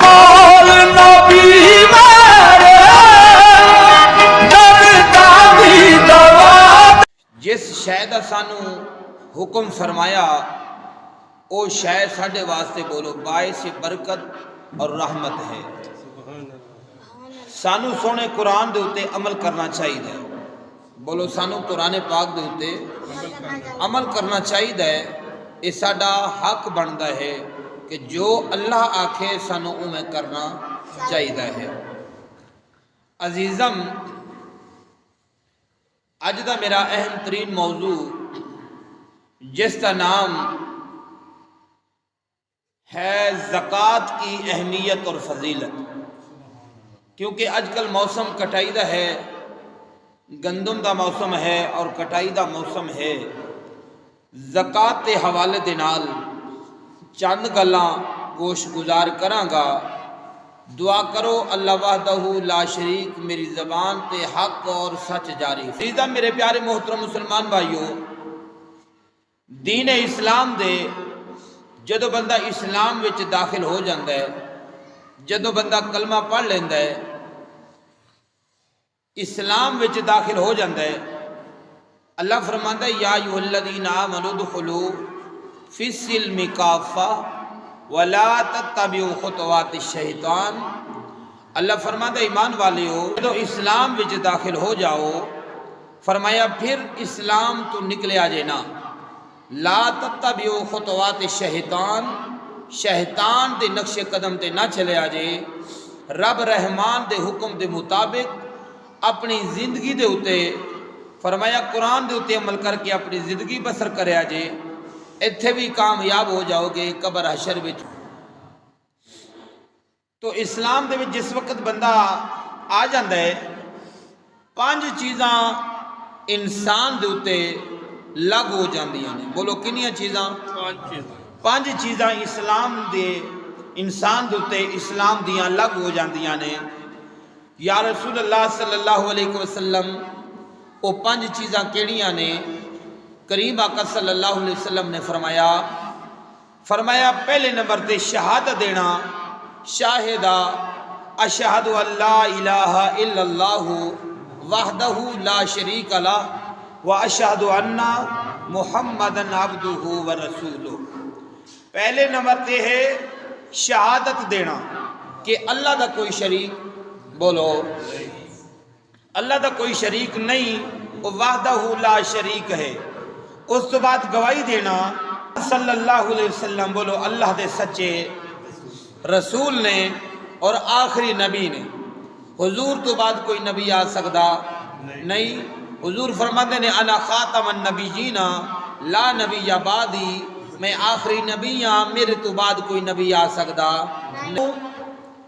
پال نبی میرے دردا دی دوا جس شے دا سانو حکم فرمایا او شے ساڈے واسطے بولو باعث برکت اور رحمت ہے۔ سانو سونے قرآن دے اتے عمل کرنا چاہیے، بولو سانو قرآن پاک دے اتے عمل کرنا چاہیے۔ یہ ساڈا حق بنتا ہے کہ جو اللہ آکھے سانو اوے کرنا چاہیے ہے۔ عزیزم، اج دا میرا اہم ترین موضوع جس کا نام ہے زکوٰۃ کی اہمیت اور فضیلت، کیونکہ آج کل موسم کٹائی دا ہے، گندم دا موسم ہے اور کٹائی دا موسم ہے۔ زکوٰۃ کے حوالے دے نال چند گلاں گوش گزار کراں گا۔ دعا کرو اللہ وحدہ لا شریک میری زبان تے حق اور سچ جاری۔ عزیزاں میرے پیارے محترم مسلمان بھائیو، دین اسلام دے جدو بندہ اسلام وچ داخل ہو جاندہ ہے، جدو بندہ کلمہ پڑھ لیندہ ہے، اسلام وچ داخل ہو جاندہ ہے، اللہ فرماتا ہے یا ایھا الذین آمنوا ادخلوا فی السلم کافہ ولا تتبعوا خطوات الشیطان۔ اللہ فرماتا ہے ایمان والے ہو جدو اسلام وچ داخل ہو جاؤ، فرمایا پھر اسلام تو نکلے آ جینا، لا تتبعوا خطوات الشیطان، شیطان دے نقش قدم تے نہ چلے آ جے، رب رحمان دے حکم دے مطابق اپنی زندگی دے اتے، فرمایا قرآن دے اتے عمل کر کے اپنی زندگی بسر کرے آ جے، اتھے بھی کامیاب ہو جاؤ گے قبر حشر وچ۔ تو اسلام دے وچ جس وقت بندہ آ جاندہ ہے، 5 چیزاں انسان دے اتے لگ ہو جاندیاں نے۔ بولو کنیاں چیزاں؟ 5 چیزاں اسلام دے انسان دے اتے اسلام دیاں لگ ہو جاندیاں نے۔ یا رسول اللہ صلی اللہ علیہ وسلم وہ 5 چیزاں کیڑیاں نے؟ کریم آقا صلی اللہ علیہ وسلم نے فرمایا پہلے نمبر تے شہادت دینا، شاہدہ اشہد ان لا الہ الا اللہ وحدہ لا شریک لہ واشہد ان محمدً عبدہ ورسولہ۔ پہلے نمبر تے ہے شہادت دینا کہ اللہ دا کوئی شریک، بولو اللہ دا کوئی شریک نہیں، وہ وحدہ لا شریک ہے۔ اس تو بعد گواہی دینا صلی اللہ علیہ وسلم، بولو اللہ دے سچے رسول نے اور آخری نبی نے۔ حضور تو بعد کوئی نبی آ سکتا نہیں۔ حضور فرماتے نے انا خاتم النبیین لا نبی بعدی، میں آخری نبی ہاں، میرے تو بعد کوئی نبی آ سکتا۔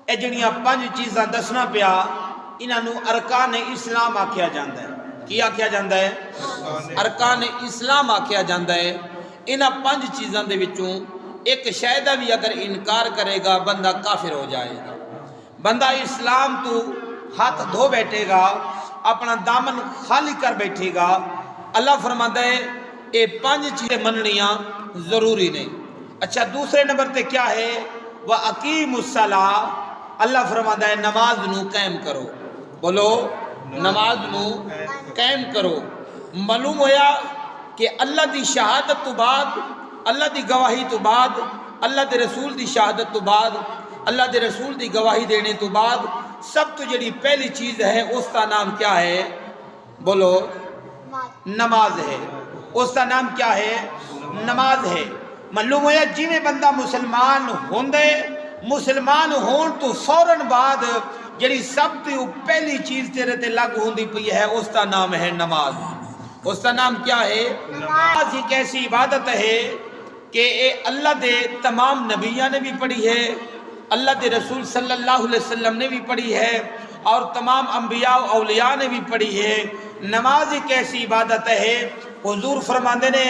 اے جڑیاں 5 چیزاں دسنا پیا، انہاں نو ارکان اسلام آکھیا جاندہ ہے۔ کی آکھیا جاندہ ہے؟ ارکان اسلام آکھیا جاندہ ہے۔ انہاں 5 چیزاں دے وچوں ایک شے دا بھی اگر انکار کرے گا بندہ کافر ہو جائے گا، بندہ اسلام تو ہاتھ دھو بیٹھے گا، اپنا دامن خالی کر بیٹھے گا۔ اللہ فرماتا ہے اے 5 چیزیں مننیاں ضروری نہیں۔ اچھا دوسرے نمبر تے کیا ہے؟ وَأَقِيمُوا الصَّلَاةَ، اللہ فرماتا ہے نماز نو قائم کرو، بولو نماز نو قائم کرو۔ معلوم ہویا کہ اللہ دی شہادت تو بعد، اللہ دی گواہی تو بعد، اللہ دے رسول دی شہادت تو بعد، اللہ دے رسول دی گواہی دینے تو بعد سب تو جڑی پہلی چیز ہے اس کا نام کیا ہے؟ بولو نماز ہے۔ اس کا نام کیا ہے؟ نماز ہے۔ معلوم ہویا جی میں بندہ مسلمان ہوندے، مسلمان ہون تو فوراً بعد جڑی سب تو پہلی چیز تیرے تے لگ ہوندی پئی ہے اس کا نام ہے نماز۔ اس کا نام کیا ہے؟ نماز ایک ایسی عبادت ہے کہ اے اللہ دے تمام نبیان نے بھی پڑھی ہے، اللہ دے رسول صلی اللہ علیہ وسلم نے بھی پڑھی ہے، اور تمام انبیاء و اولیاء نے بھی پڑھی ہے۔ نماز ایک ایسی عبادت ہے، حضور فرماندے نے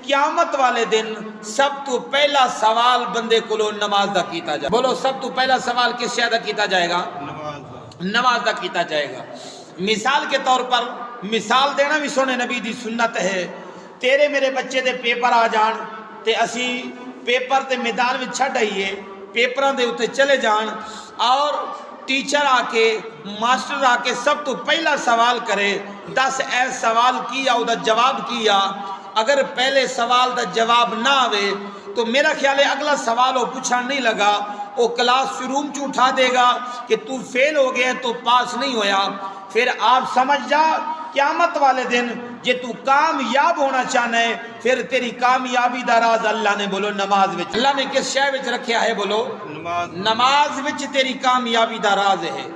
قیامت والے دن سب تو پہلا سوال بندے کو نماز دا کیتا جائے۔ بولو سب تو پہلا سوال کس شے دا کیتا جائے گا؟ نماز دا کیتا جائے گا۔ مثال کے طور پر مثال دینا بھی سونے نبی دی سنت ہے۔ تیرے میرے بچے دے پیپر آ جان تے اسی پیپر تے میدان میں چھڑ آئیے، پیپراں دے اتنے چلے جان اور ٹیچر آ کے ماسٹر آ کے سب تو پہلا سوال کرے 10 اے سوال کیا او دا جواب کیا، اگر پہلے سوال دا جواب نہ آوے تو میرا خیال ہے اگلا سوال وہ پوچھان نہیں لگا، وہ کلاس روم چ اٹھا دے گا کہ تو فیل ہو گیا تو پاس نہیں ہویا۔ پھر آپ سمجھ جا قیامت والے دن جے تو کامیاب ہونا چاہنا ہے پھر تیری کامیابی دا راز اللہ نے بولو نماز وچ، اللہ نے کس شے وچ رکھیا ہے بولو نماز وچ تیری کامیابی دا راز ہے۔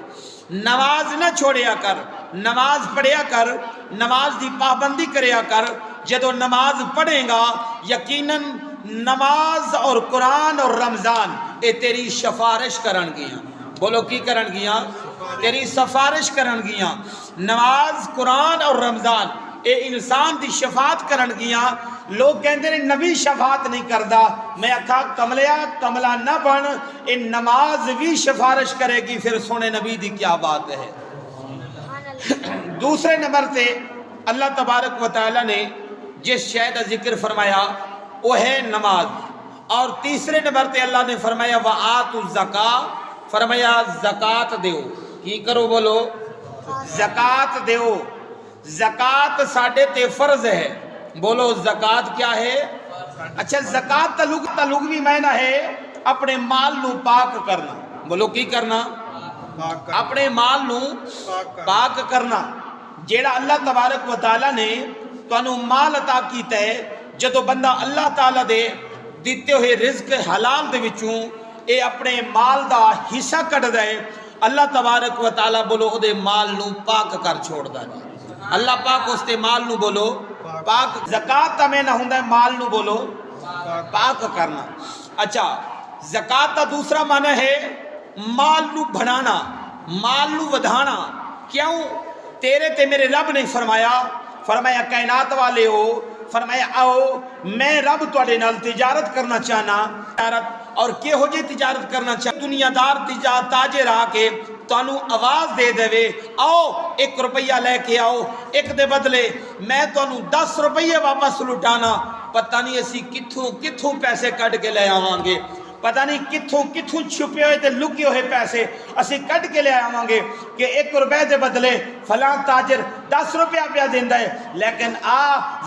نماز نہ چھوڑیا کر، نماز پڑھیا کر، نماز دی پابندی کریا کر۔ جدو نماز پڑھیں گا یقیناً نماز اور قرآن اور رمضان اے تیری سفارش کرن گیاں، بولو کی کرن گیاں؟ تیری سفارش کرن گیاں۔ نماز قرآن اور رمضان اے انسان دی شفاعت کرن گیاں۔ لوگ کہندے نے نبی شفاعت نہیں کردا، میں آکھا کملیا کملا نہ بن، اے نماز بھی شفارش کرے گی، پھر سونے نبی دی کیا بات ہے۔ دوسرے نمبر تے اللہ تبارک و تعالی نے جس شے دا ذکر فرمایا وہ ہے نماز، اور تیسرے نمبر تے اللہ نے فرمایا وَآتُوا الزَّکَاۃَ، فرمایا زکوٰۃ دیو۔ کی کرو بولو؟ زکوٰۃ دیو۔ زکوٰۃ ساڈے تے فرض ہے، بولو زکوٰۃ کیا ہے؟ اچھا زکوٰۃ لغوی معنی ہے اپنے مال نو پاک کرنا، بولو کی کرنا؟ اپنے مال نو پاک کرنا۔ جیڑا اللہ تبارک و تعالی نے تانوں مال عطا کیتا ہے، جدو بندہ اللہ تعالی دے دیتے ہوئے رزق حلال دے وچوں اے اپنے مال دا حصہ کٹ دے، اللہ تبارک و تعالی بولو او دے مال نو پاک کر چھوڑ دا جی۔ اللہ پاک اس تے مال نو بولو پاک۔ زکوٰۃ میں نہ ہوندا ہے مال نو بولو پاک کرنا۔ اچھا زکوٰۃ دا دوسرا معنی ہے مال نو بڑھانا، مال نو ودھانا۔ کیوں؟ تیرے تے میرے رب نے فرمایا کائنات والے ہو، فرمایا آؤ میں رب تواڈے نال تجارت کرنا چاہنا، اور کہو جی تجارت کرنا چاہنا، دنیا دار تاجر آ کے تانوں آواز دے دے آؤ 1 روپیہ لے کے آؤ، ایک دے بدلے میں تانوں 10 روپیے واپس لٹانا، پتہ نہیں اسی کتھوں پیسے کٹ کے لے آواں گے، پتہ نہیں کتھوں چھپے ہوئے تے لکے ہوئے پیسے اسی کٹ کے لے آواں گے کہ 1 روپے دے بدلے فلاں تاجر 10 روپیہ پیا دیندا ہے، لیکن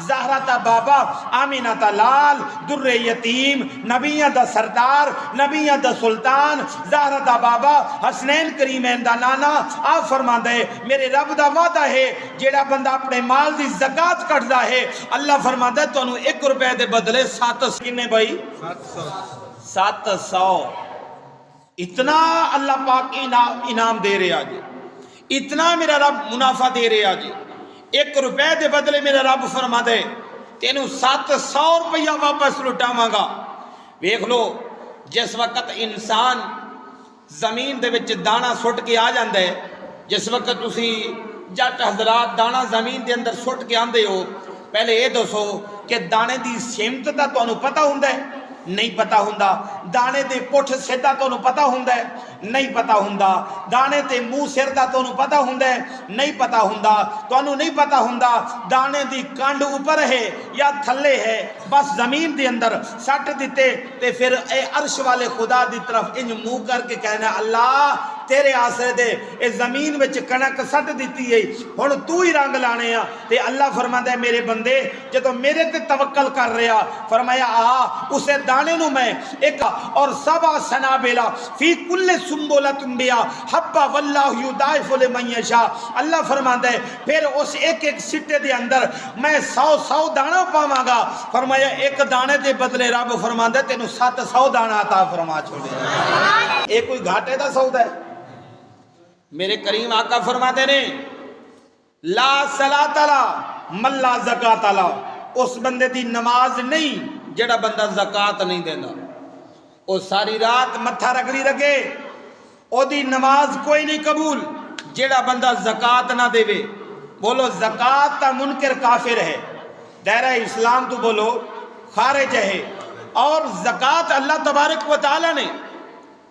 زہرا تا بابا، آمینہ تا لال، در یتیم، نبیاں دا سردار، نبیاں دا سلطان، زہرا دا بابا، حسنین کریمین دا نانا فرماندا ہے میرے رب دا وعدہ ہے جیڑا بندہ اپنے مال دی زکوٰۃ کٹدا ہے، اللہ فرماندا ہے تانوں 1 روپے دے بدلے 700 کنے بھائی 700 اتنا اللہ پاک انعام دے رہے آجے، اتنا میرا رب منافع دے رہے آجے۔ 1 روپے دے بدلے میرا رب فرما دے تینوں 700 روپیہ واپس لٹاواں گا۔ ویکھ لو جس وقت انسان زمین دے وچ دانا سٹ کے آ جاندا ہے، جس وقت تسی جٹ حضرات دانا زمین دے اندر سٹ کے آندے ہو، پہلے یہ دسو کہ دانے دی سمت دا تانوں پتہ ہوندا ہے؟ نہیں پتا ہوندا۔ دانے دے پٹھ سیدھا تانوں پتا ہوندا ہے؟ نہیں پتا ہوندا۔ دانے تے منہ سر دا تانوں پتا ہوندا ہے؟ نہیں پتا ہوندا۔ تانوں نہیں پتا ہوندا دانے دی کانڈ اوپر ہے یا تھلے ہے، بس زمین دے اندر سٹ دیتے تے پھر اے عرش والے خدا دی طرف انج منہ کر کے کہنا اللہ تیرے آسرے دے اے زمین وچ کنک سٹ دیتی ہے، ہن تو ہی رنگ لانے آ۔ تے اللہ فرماندا ہے میرے بندے جدوں میرے تے توکل کر رہا، فرمایا اسے دانے نو میں ایک اور 7 سنابلا فی کل سنبلۃ بیا حبہ واللہ یضاعف لمن یشاء، اللہ فرماندا ہے پھر اس ایک سٹے دے اندر میں 100 دانا پاواں گا۔ فرمایا ایک دانے دے بدلے رب فرماندا ہے تینوں 700 دانا عطا فرما چھوڑے۔ یہ کوئی گھاٹے دا سودا ہے؟ میرے کریم آقا فرماتے نے لا صلاۃ لا من لا زکات لا، اس بندے دی نماز نہیں جڑا بندہ زکات نہیں دینا، وہ ساری رات متھا رگڑی رگے او دی نماز کوئی نہیں قبول جڑا بندہ زکات نہ دے۔ بولو زکات تا منکر کافر ہے، دائرہ اسلام تو بولو خارج ہے۔ اور زکات اللہ تبارک و تعالی نے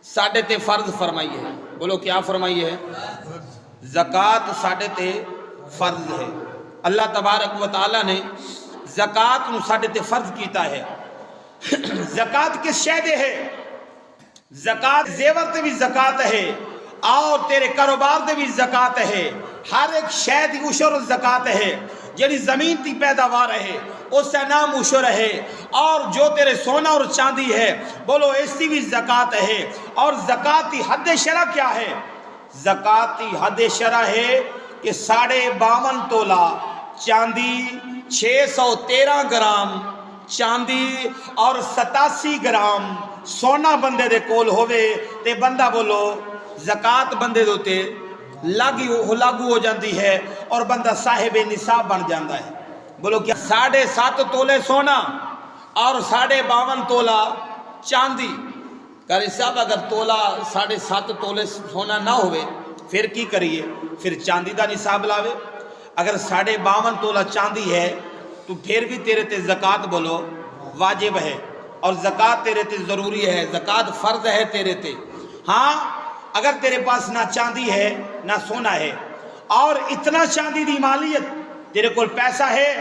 ساڈے تے فرض فرمائی ہے، بولو کیا فرمائی ہے؟ زکات ساڈے تے فرض ہے۔ اللہ تبارک و تعالی نے زکات نو ساڈے تے فرض کیتا ہے۔ زکات کس شے دے ہے؟ زکات زیور تے بھی زکات ہے اور تیرے کاروبار تے بھی زکات ہے، ہر ایک شے دی عشر زکات ہے، جڑی زمین دی پیداوار ہے اس کا نام عشر ہے، اور جو تیرے سونا اور چاندی ہے بولو اس کی بھی زکات ہے۔ اور زکات کی حد شرع کیا ہے؟ زکات کی حد شرع ہے کہ 52.5 تولہ چاندی، 613 گرام چاندی اور 87 گرام سونا بندے دے کول ہوئے تے بندہ بولو زکات بندے دوتے لاگو ہو جاندی ہے اور بندہ صاحب نصاب بن جاندہ ہے۔ بولو کیا 7.5 تولے سونا اور 52.5 تولہ چاندی کاری صاحب، اگر تولہ 7.5 تولے سونا نہ ہوئے پھر کی کریے؟ پھر چاندی دا نصاب لاوے۔ اگر 52.5 تولہ چاندی ہے تو پھر بھی تیرے تے زکات بولو واجب ہے، اور زکات تیرے تے ضروری ہے، زکات فرض ہے تیرے تے۔ ہاں اگر تیرے پاس نہ چاندی ہے نہ سونا ہے اور اتنا چاندی دی مالیت، تیرے کول پیسہ ہے،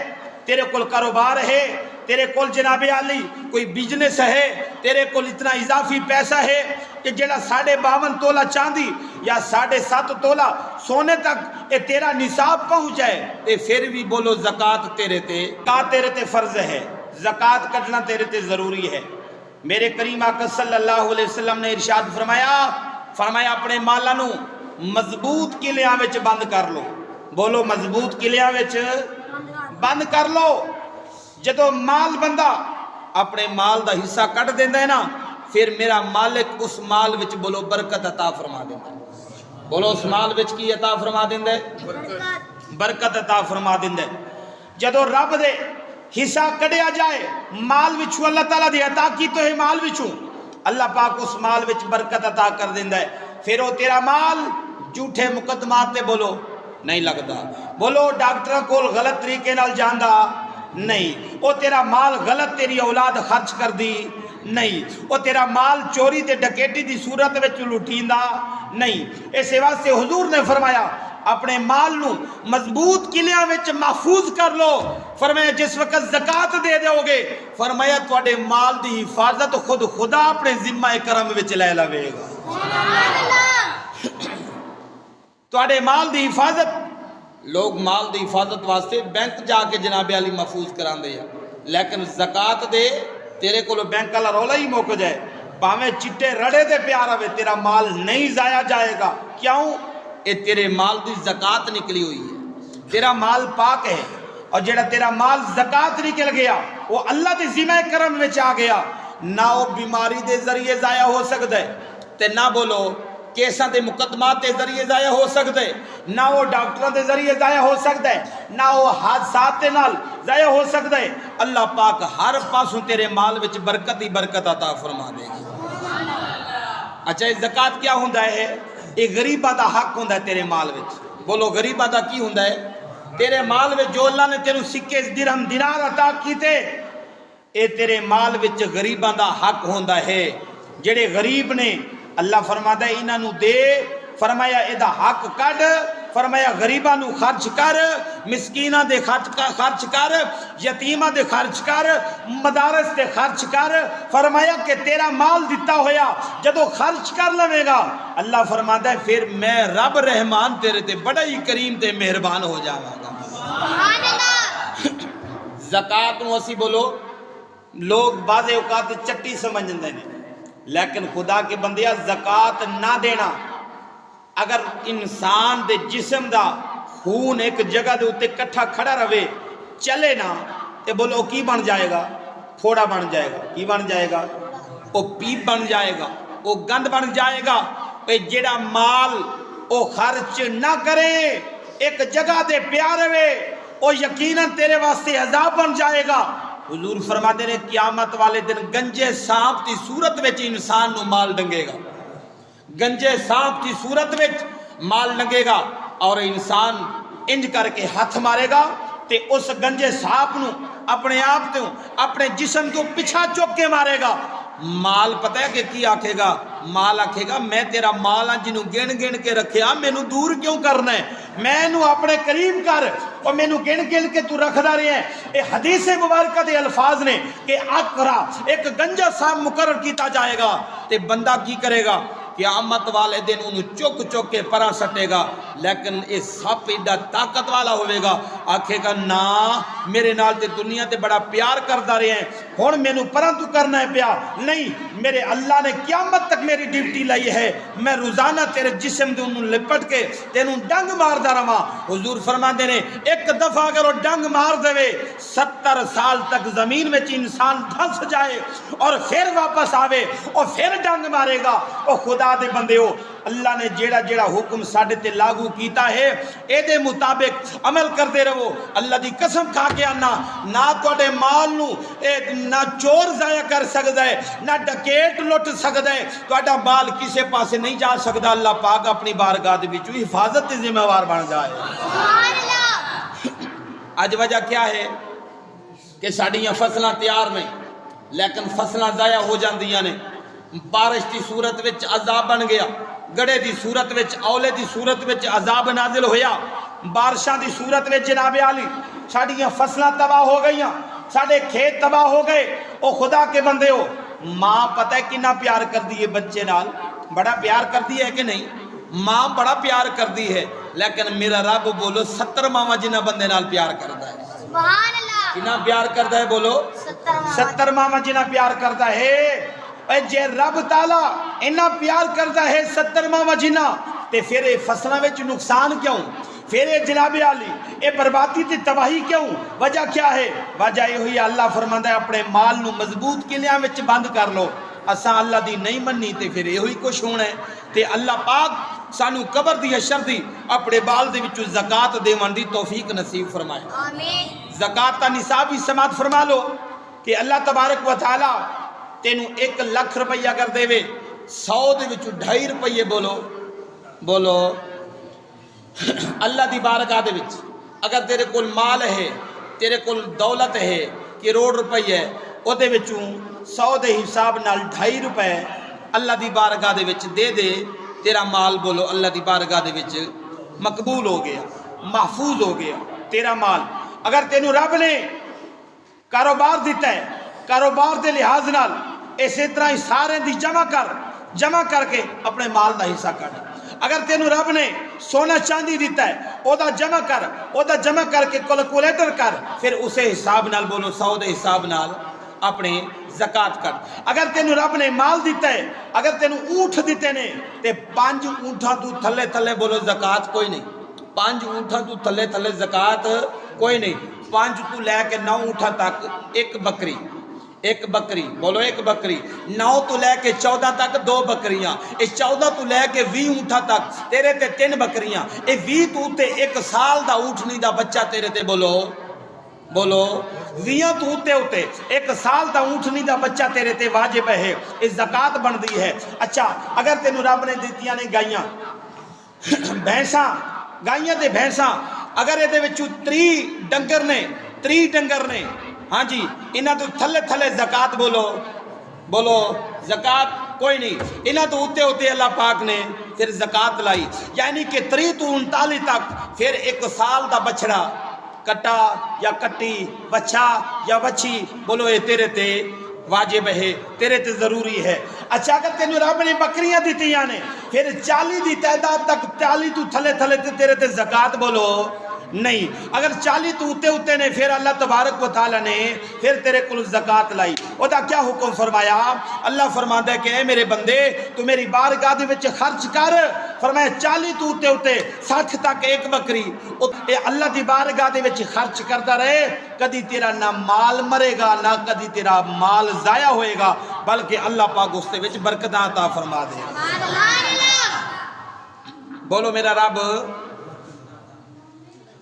تیرے کول کاروبار ہے، تیرے کول جناب عالی کوئی بزنس ہے، تیرے کول اتنا اضافی پیسہ ہے کہ جڑا 52.5 تولہ چاندی یا 7.5 تولہ سونے تک یہ تیرا نصاب پہنچ جائے تے پھر بھی بولو زکات تیرے تے فرض ہے، زکات کٹنا تیرے تے ضروری ہے۔ میرے کریم آقا صلی اللہ علیہ وسلم نے ارشاد فرمایا اپنے مالاں نو مضبوط قلعیاں وچ بند کر لو۔ بولو مضبوط قلعیاں وچ بند کر لو۔ جدو مال بندہ اپنے مال دا حصہ کٹ دیندا ہے نا، پھر میرا مالک اس مال وچ بولو برکت عطا فرما دیندا ہے۔ بولو اس مال وچ کی عطا فرما دیندا ہے؟ برکت عطا فرما دیندا ہے۔ جدو رب دے حصہ کڈیا جائے مال وچوں، اللہ تعالیٰ دی عطا کی تو ہے مال وچوں، اللہ پاک اس مال وچ برکت عطا کر دیندا ہے۔ پھر وہ تیرا مال جھوٹے مقدمات تے بولو نہیں لگدا، بولو ڈاکٹر کول غلط طریقے نال جاندا نہیں، وہ تیرا مال غلط تیری اولاد خرچ کر دی نہیں، وہ تیرا مال چوری تے ڈکیٹی دی صورت وچ لٹیندا نہیں۔ اس واسطے حضور نے فرمایا اپنے مال نو مضبوط قلعیاں وچ محفوظ کر لو۔ فرمایا جس وقت زکات دے دیو گے، فرمایا تواڈے مال دی حفاظت خود خدا اپنے ذمہ کرم وچ لے لوے گا۔ تواڈے مال دی حفاظت، لوگ مال دی حفاظت واسطے بینک جا کے جناب علی محفوظ کراندے ہیں، لیکن زکات دے تیرے کو بینک والا رولا ہی موک جائے، باویں چٹے رڑے دے پیار ہوئے تیرا مال نہیں ضائع جائے گا۔ کیوں؟ اے تیرے مال دی زکات نکلی ہوئی ہے، تیرا مال پاک ہے، اور جڑا تیرا مال زکات نکل گیا وہ اللہ دے ذمہ کرم میں آ گیا، نہ وہ بیماری دے ذریعے ضائع ہو سکتا ہے تے نہ بولو کیساں دے مقدمات دے ذریعے ضائع ہو سکتا ہے، نہ وہ ڈاکٹروں دے ذریعے ضائع ہو سکتا ہے، نہ وہ حادثات دے نال ضائع ہو سکتا ہے۔ اللہ پاک ہر پاسوں تیرے مال وچ برکت ہی برکت عطا فرما دے گی۔ اچھا یہ زکات کیا ہوندا ہے؟ یہ غریباں دا حق ہوندا ہے تیرے مال وچ۔ بولو غریباں دا کی ہوندا ہے؟ تیرے مال وچ جو اللہ نے تینوں سکے درہم دینار عطا کیتے، اے تیرے مال وچ غریباں دا حق ہوندا ہے۔ جڑے غریب نے اللہ فرماتا ہے انہاں نو دے، فرمایا اے دا حق کڈ، فرمایا غریباں نو خرچ کر، مسکیناں دے خرچ کر، یتیماں دے خرچ کر، مدارس دے خرچ کر۔ فرمایا کہ تیرا مال دیتا ہویا جدو خرچ کر لوے گا، اللہ فرماتا ہے پھر میں رب رحمان تیرے تے بڑا ہی کریم تے مہربان ہو جاواں گا۔ سبحان اللہ۔ زکات نو اسی بولو لوگ بعض اوقات چٹی سمجھندے نے، لیکن خدا کے بندیا زکات نہ دینا، اگر انسان دے جسم دا خون ایک جگہ دے اتے کٹھا کھڑا رہے چلے نا تے بولو کی بن جائے گا؟ پھوڑا بن جائے گا۔ کی بن جائے گا؟ وہ پیپ بن جائے گا، وہ گند بن جائے گا۔ جڑا مال وہ خرچ نہ کرے ایک جگہ دے پیار رہے، وہ یقیناً تیرے واسطے عذاب بن جائے گا۔ حضور فرماتے ہیں قیامت والے دن گنجے سانپ کی صورت وچ انسان نو مال ڈنگے گا، گنجے سانپ کی صورت وچ مال ڈنگے گا، اور انسان انج کر کے ہاتھ مارے گا تے اس گنجے سانپ نو اپنے آپ تے اپنے جسم کو پیچھا چوک کے مارے گا، مال پتہ ہے کہ کی آکھے گا؟ مال آکھے گا میں تیرا مال ہاں جنوں گن گن کے رکھیا مینوں دور کیوں کرنا ہے؟ مینوں اپنے قریب کر اور مینوں گن گن کے تو رکھدا رہے ہیں۔ اے حدیث مبارکہ دے الفاظ نے کہ اقرا ایک گنجا صاحب مقرر کیتا جائے گا تے بندہ کی کرے گا؟ قیامت والے دن انہوں چک چک کے پرا سٹے گا، لیکن یہ سپ ایڈا طاقت والا ہوئے گا، آکھے گا نا میرے نال تے دنیا تے بڑا پیار کردا رہے ہیں، ہن مینوں پرا تو کرنا ہے پیا نہیں، میرے اللہ نے قیامت تک میری ڈیوٹی لائی ہے، میں روزانہ تیرے جسم دے انہوں لپٹ کے تینوں ڈنگ ماردا رہواں۔ حضور فرماندے نے ایک دفعہ اگر وہ ڈنگ مار دے 70 سال تک زمین میں انسان دھس جائے اور پھر واپس آوے اور پھر ڈنگ مارے گا۔ او خدا دے بندے ہو، اللہ نے جیڑا جیڑا حکم ساڈے تے لاگو کیتا ہے اے دے مطابق عمل کردے رہو۔ اللہ دی قسم کھا کے آنا نہ تواڈے مال نو نہ چور ضائع کر سکدا ہے نہ ڈکیٹ لٹ سکدا ہے، تواڈا مال کسے پاسے نہیں جا سکدا۔ اللہ پاک اپنی بارگاہ دے وچ حفاظت تے ذمہ وار بن جائے۔ سبحان اللہ۔ اج وجہ کیا ہے کہ ساڈیاں فصلاں تیار نہیں لیکن فصلاں ضائع ہو جاندیاں نے۔ بارش دی صورت وچ عذاب بن گیا، گڑے دی صورت وچ اولے دی صورت وچ عذاب نازل ہویا، بارشاں دی صورت وچ جناب عالی ساڈیاں فصلاں تباہ ہو گئیاں، ساڈے کھیت تباہ ہو گئے۔ او خدا کے بندے ہو، ماں پتہ ہے کتنا پیار کردی ہے بچے نال؟ بڑا پیار کردی ہے کہ نہیں؟ ماں بڑا پیار کردی ہے، لیکن میرا رب بولو 70 ماواں جنہ بندے نال پیار کردا ہے۔ سبحان اللہ۔ کتنا پیار کردا ہے بولو؟ 70 ماواں جنہ پیار کردا ہے۔ اے جے رب تعالیٰ انہا پیار کرتا ہے 70 ماں جنہ تے پھر اے فصلوں وچ نقصان کیوں؟ پھر اے جناب عالی اے بربادی تے تباہی کیوں؟ وجہ کیا ہے؟ وجہ یہ ہوئی اللہ فرماندا ہے اپنے مال نو مضبوط قلعیاں وچ بند کر لو۔ اساں اللہ دی نہیں مننی تے پھر یہ ہوئی کچھ ہونا ہے۔ تے اللہ پاک سانو قبر دی حشر دی اپنے بال دے وچوں زکات دیون دی توفیق نصیب فرمائے۔ آمین۔ زکات دا نصاب بھی سماعت فرما لو کہ اللہ تبارک و تعالی تینوں 1 لاکھ روپیہ کر دے وے 100 دے وچوں 2.5 روپیے بولو اللہ دی بارگاہ دے وچ اگر تیرے کول مال ہے، تیرے کول دولت ہے، کروڑ روپیہ ہے، او دے وچوں 100 دے حساب نال 2.5 روپے اللہ دی بارگاہ دے وچ دے دے، تیرا مال بولو اللہ دی بارگاہ دے وچ مقبول ہو گیا، محفوظ ہو گیا تیرا مال۔ اگر تینوں رب نے کاروبار دیتا ہے، کاروبار دے لحاظ نال اسی طرح ہی سارے دی جمع کر کے اپنے مال دا حصہ کٹ۔ اگر تینوں رب نے سونا چاندی دیتا ہے او دا جمع کر کے کیلکولیٹر کر، پھر اسے حساب نال بولو 100 دے حساب نال اپنے زکات کٹ۔ اگر تینوں رب نے مال دیتا ہے، اگر تینوں اونٹ دیتے نے تے 5 اونٹاں تو تھلے تھلے بولو زکات کوئی نہیں، 5 اونٹاں تو تھلے تھلے زکات کوئی نہیں، 5 تو لے کے 9 اونٹاں تک ایک بکری بولو ایک بکری، 9 تو لے کے 14 تک 2 بکریاں، اس 14 تو لے کے 20 اونٹاں تک تیرے تے 3 بکریاں، اے 20 تو تے 1 سال دا اونٹنی دا بچہ تیرے تے بولو 20 تو تے 1 سال دا اونٹنی دا بچہ تیرے تے واجب ہے، اس زکات بن دی ہے۔ اچھا اگر تینوں رب نے دیتیاں نے گائیاں تے بھینساں، اگر یہ 30 ڈنگر نے ہاں جی انہاں تو تھلے تھلے زکات بولو زکات کوئی نہیں، انہاں تو ہوتے اللہ پاک نے پھر زکات لائی، یعنی کہ 30 تو 39 تک پھر 1 سال دا بچڑا کٹا یا کٹی، بچہ یا بچی بولو یہ تیرے تے واجب ہے، تیرے تے ضروری ہے۔ اچھا اگر تینوں رب نے بکریاں دیتیاں نے پھر 40 دی تعداد تک 40 تو تھلے تھلے تیرے تے زکات بولو نہیں، اگر 40 تو اتے نے پھر اللہ تبارک و تعالی نے پھر تیرے کل زکات لائی۔ او دا کیا حکم فرمایا؟ اللہ فرماتا ہے کہ اے میرے بندے تو میری بارگاہ دے وچ خرچ کر، فرمایا 40 تو اتے 60 تک ایک بکری، اے اللہ دی بارگاہ دے وچ خرچ کرتا رہے، کدی تیرا نہ مال مرے گا نہ کدی تیرا مال ضائع ہوئے گا، بلکہ اللہ پاک اس دے وچ برکتاں عطا فرما دے۔ بولو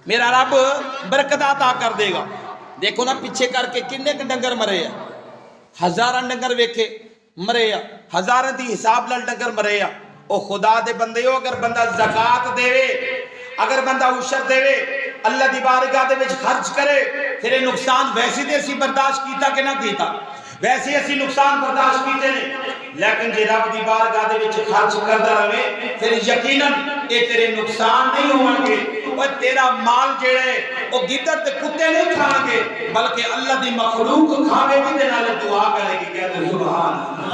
میرا رب برکت عطا کر دے گا۔ دیکھو نا پیچھے کر کے کنے ڈنگر مرے ہیں، 1000 ڈنگر ویکھے مرے ہیں، 1000 دی حساب نال ڈنگر مرے ہیں۔ او خدا دے بندے ہو، اگر بندہ زکات دے، اگر بندہ عشر دے، اللہ دی بارگاہ دے وچ خرچ کرے، پھر یہ نقصان ویسی دے سی برداشت کیتا کہ نہ کیتا؟ ویسے اسی نقصان برداشت کیتے نے، لیکن جے رب دی بارگاہ دے وچ خرچ کردا رہے پھر یقیناً اے تیرے نقصان نہیں ہون گے، اور تیرا مال جڑا ہے او گدڑ تے کتے نہیں کھان گے، بلکہ اللہ دی مخلوق کھاوے گی تے نال دعا کرے گی، کہتے سبحان اللہ۔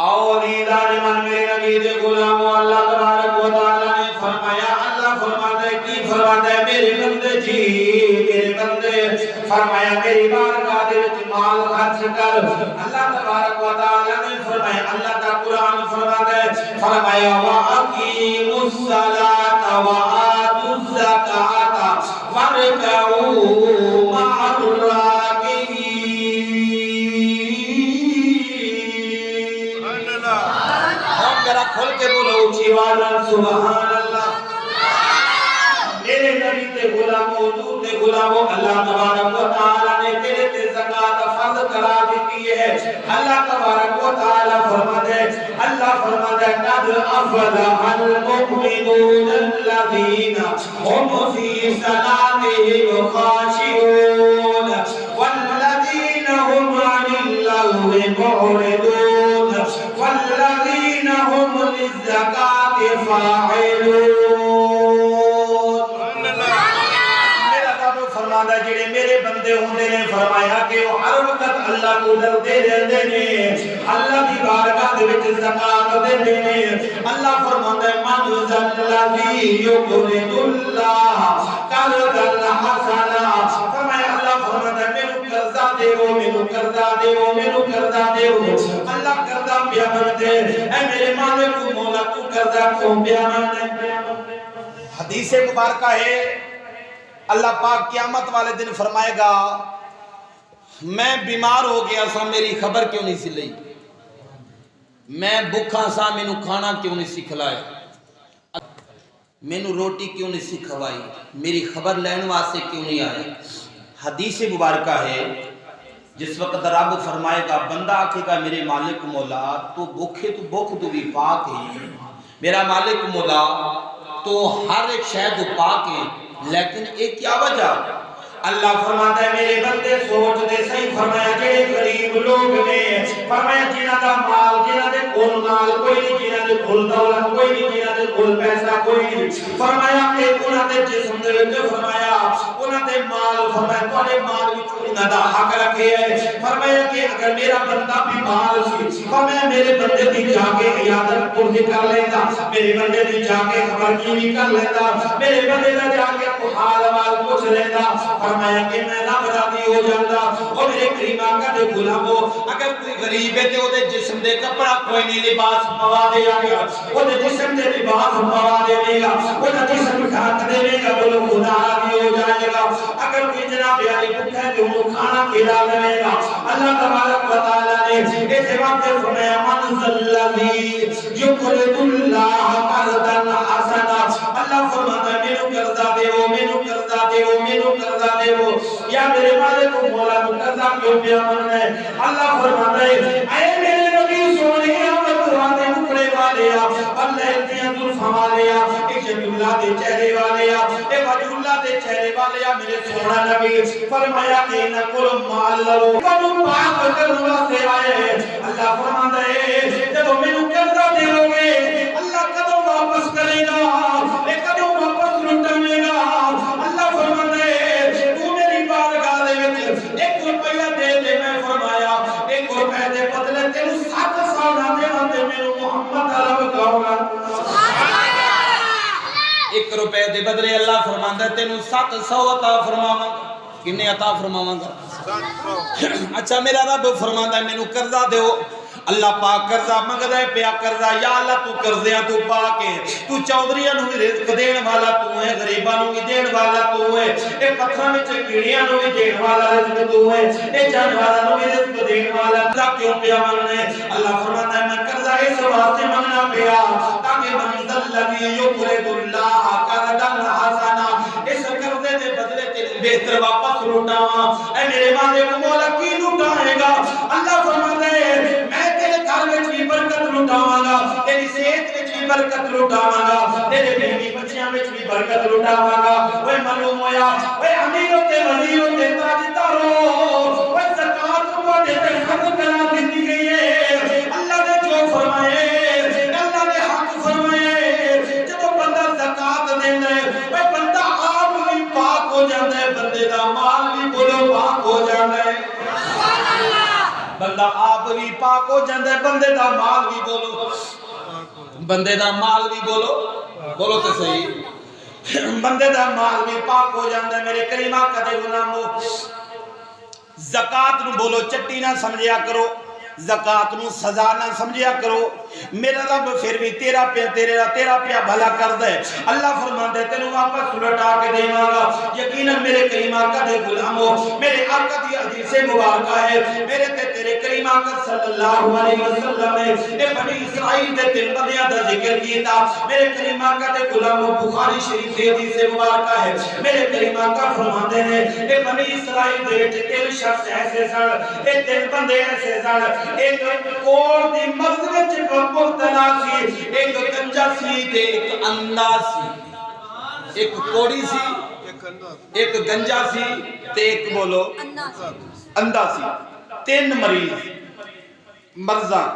اور ایدان من میرے نبی دے غلاموں، اللہ تبارک و تعالی نے فرمایا، اللہ فرماتا ہے کی فرماتا ہے میرے بندے جی، میرے بندے فرمایا میری بارگاہ دے وچ مال خرچ کر۔ اللہ تبارک و تعالی نے فرمایا، اللہ کا قرآن فرماتا ہے، فرمایا وَأَقِیمُوا الصَّلَاةَ وَآتُوا الزَّکَاةَ وَارْكَعُوا مَعَ الرَّاکِعِینَ۔ ہم ذرا کھل کے بولو اونچی آواز میں سبحان اللہ۔ میرے نبی تے غلاموں، حضور تے غلاموں، اللہ تبارک و تعالی نے تیرے تے زکات فرض کرا دی ہے۔ اللہ تبارک و تعالی فرماتا ہے، اللہ فرماتا ہے قد افلح المؤمنون الذین هم فی صلاتهم خاشعون والذین هم عن اللغو معرضون والذین هم للزکاة فاعلون۔ جڑے میرے بندے ہوندے نے، فرمایا کہ وہ ہر وقت اللہ کو ڈردے رہندے نے، اللہ دی بارگاہ دے وچ زکات دیندے نے۔ اللہ فرماندا ہے من ذلذی یقرض اللہ قرضا حسنا، فرمایا اللہ فرماندا ہے مینوں قرضہ دیو، مینوں قرضہ دیو، مینوں قرضہ دیو۔ اللہ قرضہ پیا منگدے، اے میرے مالک مولا تو قرضہ کیوں پیا منگدے؟ حدیث مبارکہ ہے، اللہ پاک قیامت والے دن فرمائے گا میں بیمار ہو گیا سا، میری خبر کیوں نہیں سی لئی، میں بھوکا سا، مینوں کھانا کیوں نہیں سی کھلایا، مینوں روٹی کیوں نہیں سی کھوائی، میری خبر لین واسطے کیوں نہیں آئی۔ حدیث مبارکہ ہے جس وقت رب فرمائے گا، بندہ آکھے گا میرے مالک مولا تو بھوکے تو بھوک تو بھی پاک ہے، میرا مالک مولا تو ہر ایک شے تو پاک ہے، لیکن ایک کیا وجہ؟ اللہ فرماتا ہے میرے بندے سوچ دے صحیح، فرمایا جڑے غریب لوگ نے، فرمایا جنہاں دا مال، جنہاں دے کول مال کوئی نہیں، جنہاں دے کول دولت کوئی نہیں، جنہاں دے کول پیسہ کوئی نہیں، فرمایا کہ انہاں دے جسم دے وچ، فرمایا انہاں دے مال، فرمایا تواڈے مال وچ انہاں دا حق رکھے ہے۔ فرمایا کہ اگر میرا بندہ بیمار سی، فرمایا میرے بندے دی جا کے عیادت پوری کر لیندا، میرے بندے دی جا کے خبر جوئی کر لیندا، میرے بندے دا جا کے حال وال پوچھ لیندا، فرمایا کہ میں رب راضی ہو جاندا۔ او میرے کریم آقا دے غلامو، اگر کوئی غریب ہے تے او دے جسم دے کپڑا کوئی نہیں، لباس پوا دے گا، او دے جسم دے لباس پوا دے گا، او دا جسم ڈھک دے گا، بولو خدا راضی ہو جائے گا۔ اگر کوئی جناب علی بھوکا ہے تے انہوں کھانا کھلا دے گا۔ اللہ تبارک و تعالی نے اس وقت فرمایا من ذلذی یقرض اللہ قرضا حسنا، اللہ فرماتا ہے مینوں قرضہ دیو، مینوں قرضہ دیو، مینوں قرضہ دیو، یا میرے مالک مولا تو قرضہ کیوں پیا منگنا ہے؟ اللہ فرماتا ہے اے میرے نبی سونے قرآن دے ٹکڑے والے آ، اللہ دیاں زلفاں والے آ، اے شد اللہ دے چہرے والے آ، اے وجہ اللہ دے چہرے والے آ، میرے سونا نبی فرمایا کہ نہ کل مال لو کدو پاک کرنے واسطے آئے۔ اللہ فرماتا ہے جب مینوں قرضہ دیو گے اللہ کدو واپس کرے گا، اے کدو واپس لٹاوے گا۔ اللہ فرماتا ہے تو میری بارگاہ دے وچ 1 روپیہ دے دے، میں فرمایا 1 روپے دے بدلے تینوں 7 سال دیواں تے مینوں محمد عرب کہوں گا۔ 1 روپے دے بدلے اللہ فرماندا ہے تینوں 700 عطا فرماواں گا۔ کنے عطا فرماواں گا؟ اچھا میرا رب فرماندا ہے مینوں قرضہ دیو، اللہ پاک قرضہ منگدا ہے پیا قرضہ، یا اللہ تو قرضیاں تو پاک ہے، تو چودھریاں نوں بھی رزق دین والا تو ہے، غریباں نوں بھی دین والا تو ہے، اے پتھراں وچ کیڑیاں نوں بھی دین والا رزق تو ہے، اے جانوراں نوں بھی رزق دین والا قرضہ کیوں پیا منگنا ہے؟ اللہ فرماتا ہے میں قرضہ اس واسطے منگنا پیا تاکہ من ذلذی یقرض اللہ قرضا حسنا، اس قرضے دے بدلے تینوں بہتر واپس لوٹاواں۔ اے میرے مالک مولا کی لوٹائے گا؟ اللہ فرماتا ہے میں تیرے گھر وچ بھی برکت لٹاواں گا، تیری صحت وچ بھی بھی برکت لٹاواں گا تیرے بیوی بچیاں وچ بھی برکت لٹاواں گا اوے معلوم ہویا اوے امیروں تے وزیروں تے تاجداروں اوے زکات تواڈے تے حق کرا دتی گئی ہے اللہ نے جو فرمائے اللہ نے حق فرمائے جدوں بندہ زکات دیندا ہے اوے بندہ آپ بھی پاک ہو جاندا ہے بندے دا مال بھی بولو پاک ہو جاندا ہے بندہ آپ بھی پاک ہو جاندا ہے بندے دا مال بھی بولو بندے دا مال بھی بولو تو صحیح بندے دا مال بھی پاک ہو جاندا ہے میرے کریم آقا دے غلامو زکات نو بولو چٹی نہ سمجھیا کرو زکات نو سزا نہ سمجھیا کرو میرا رب پھر بھی تیرا پیا بھلا کردا ہے اللہ فرماندا ہے تینوں واپس لوٹا کے دیواں گا یقیناً میرے کریم آقا دے غلامو میرے آقا دی حدیث مبارکہ ہے میرے تے تیرے کریم آقا صلی اللہ علیہ وسلم نے اے بنی اسرائیل دے تین بندیاں دا ذکر کیتا میرے کریم آقا دے غلامو بخاری شریف دی حدیث مبارکہ ہے میرے کریم آقا فرماندے ہیں اے بنی اسرائیل دے وچ تین شخص ایسے سن اے تین بندے ایسے سن ایک کوڑ دی مغز وچ مبتلا سی ایک گنجا سی تے ایک اندھا سی ایک کوڑی سی ایک گنجا سی تے ایک بولو اندھا سی تین مریض مرضاں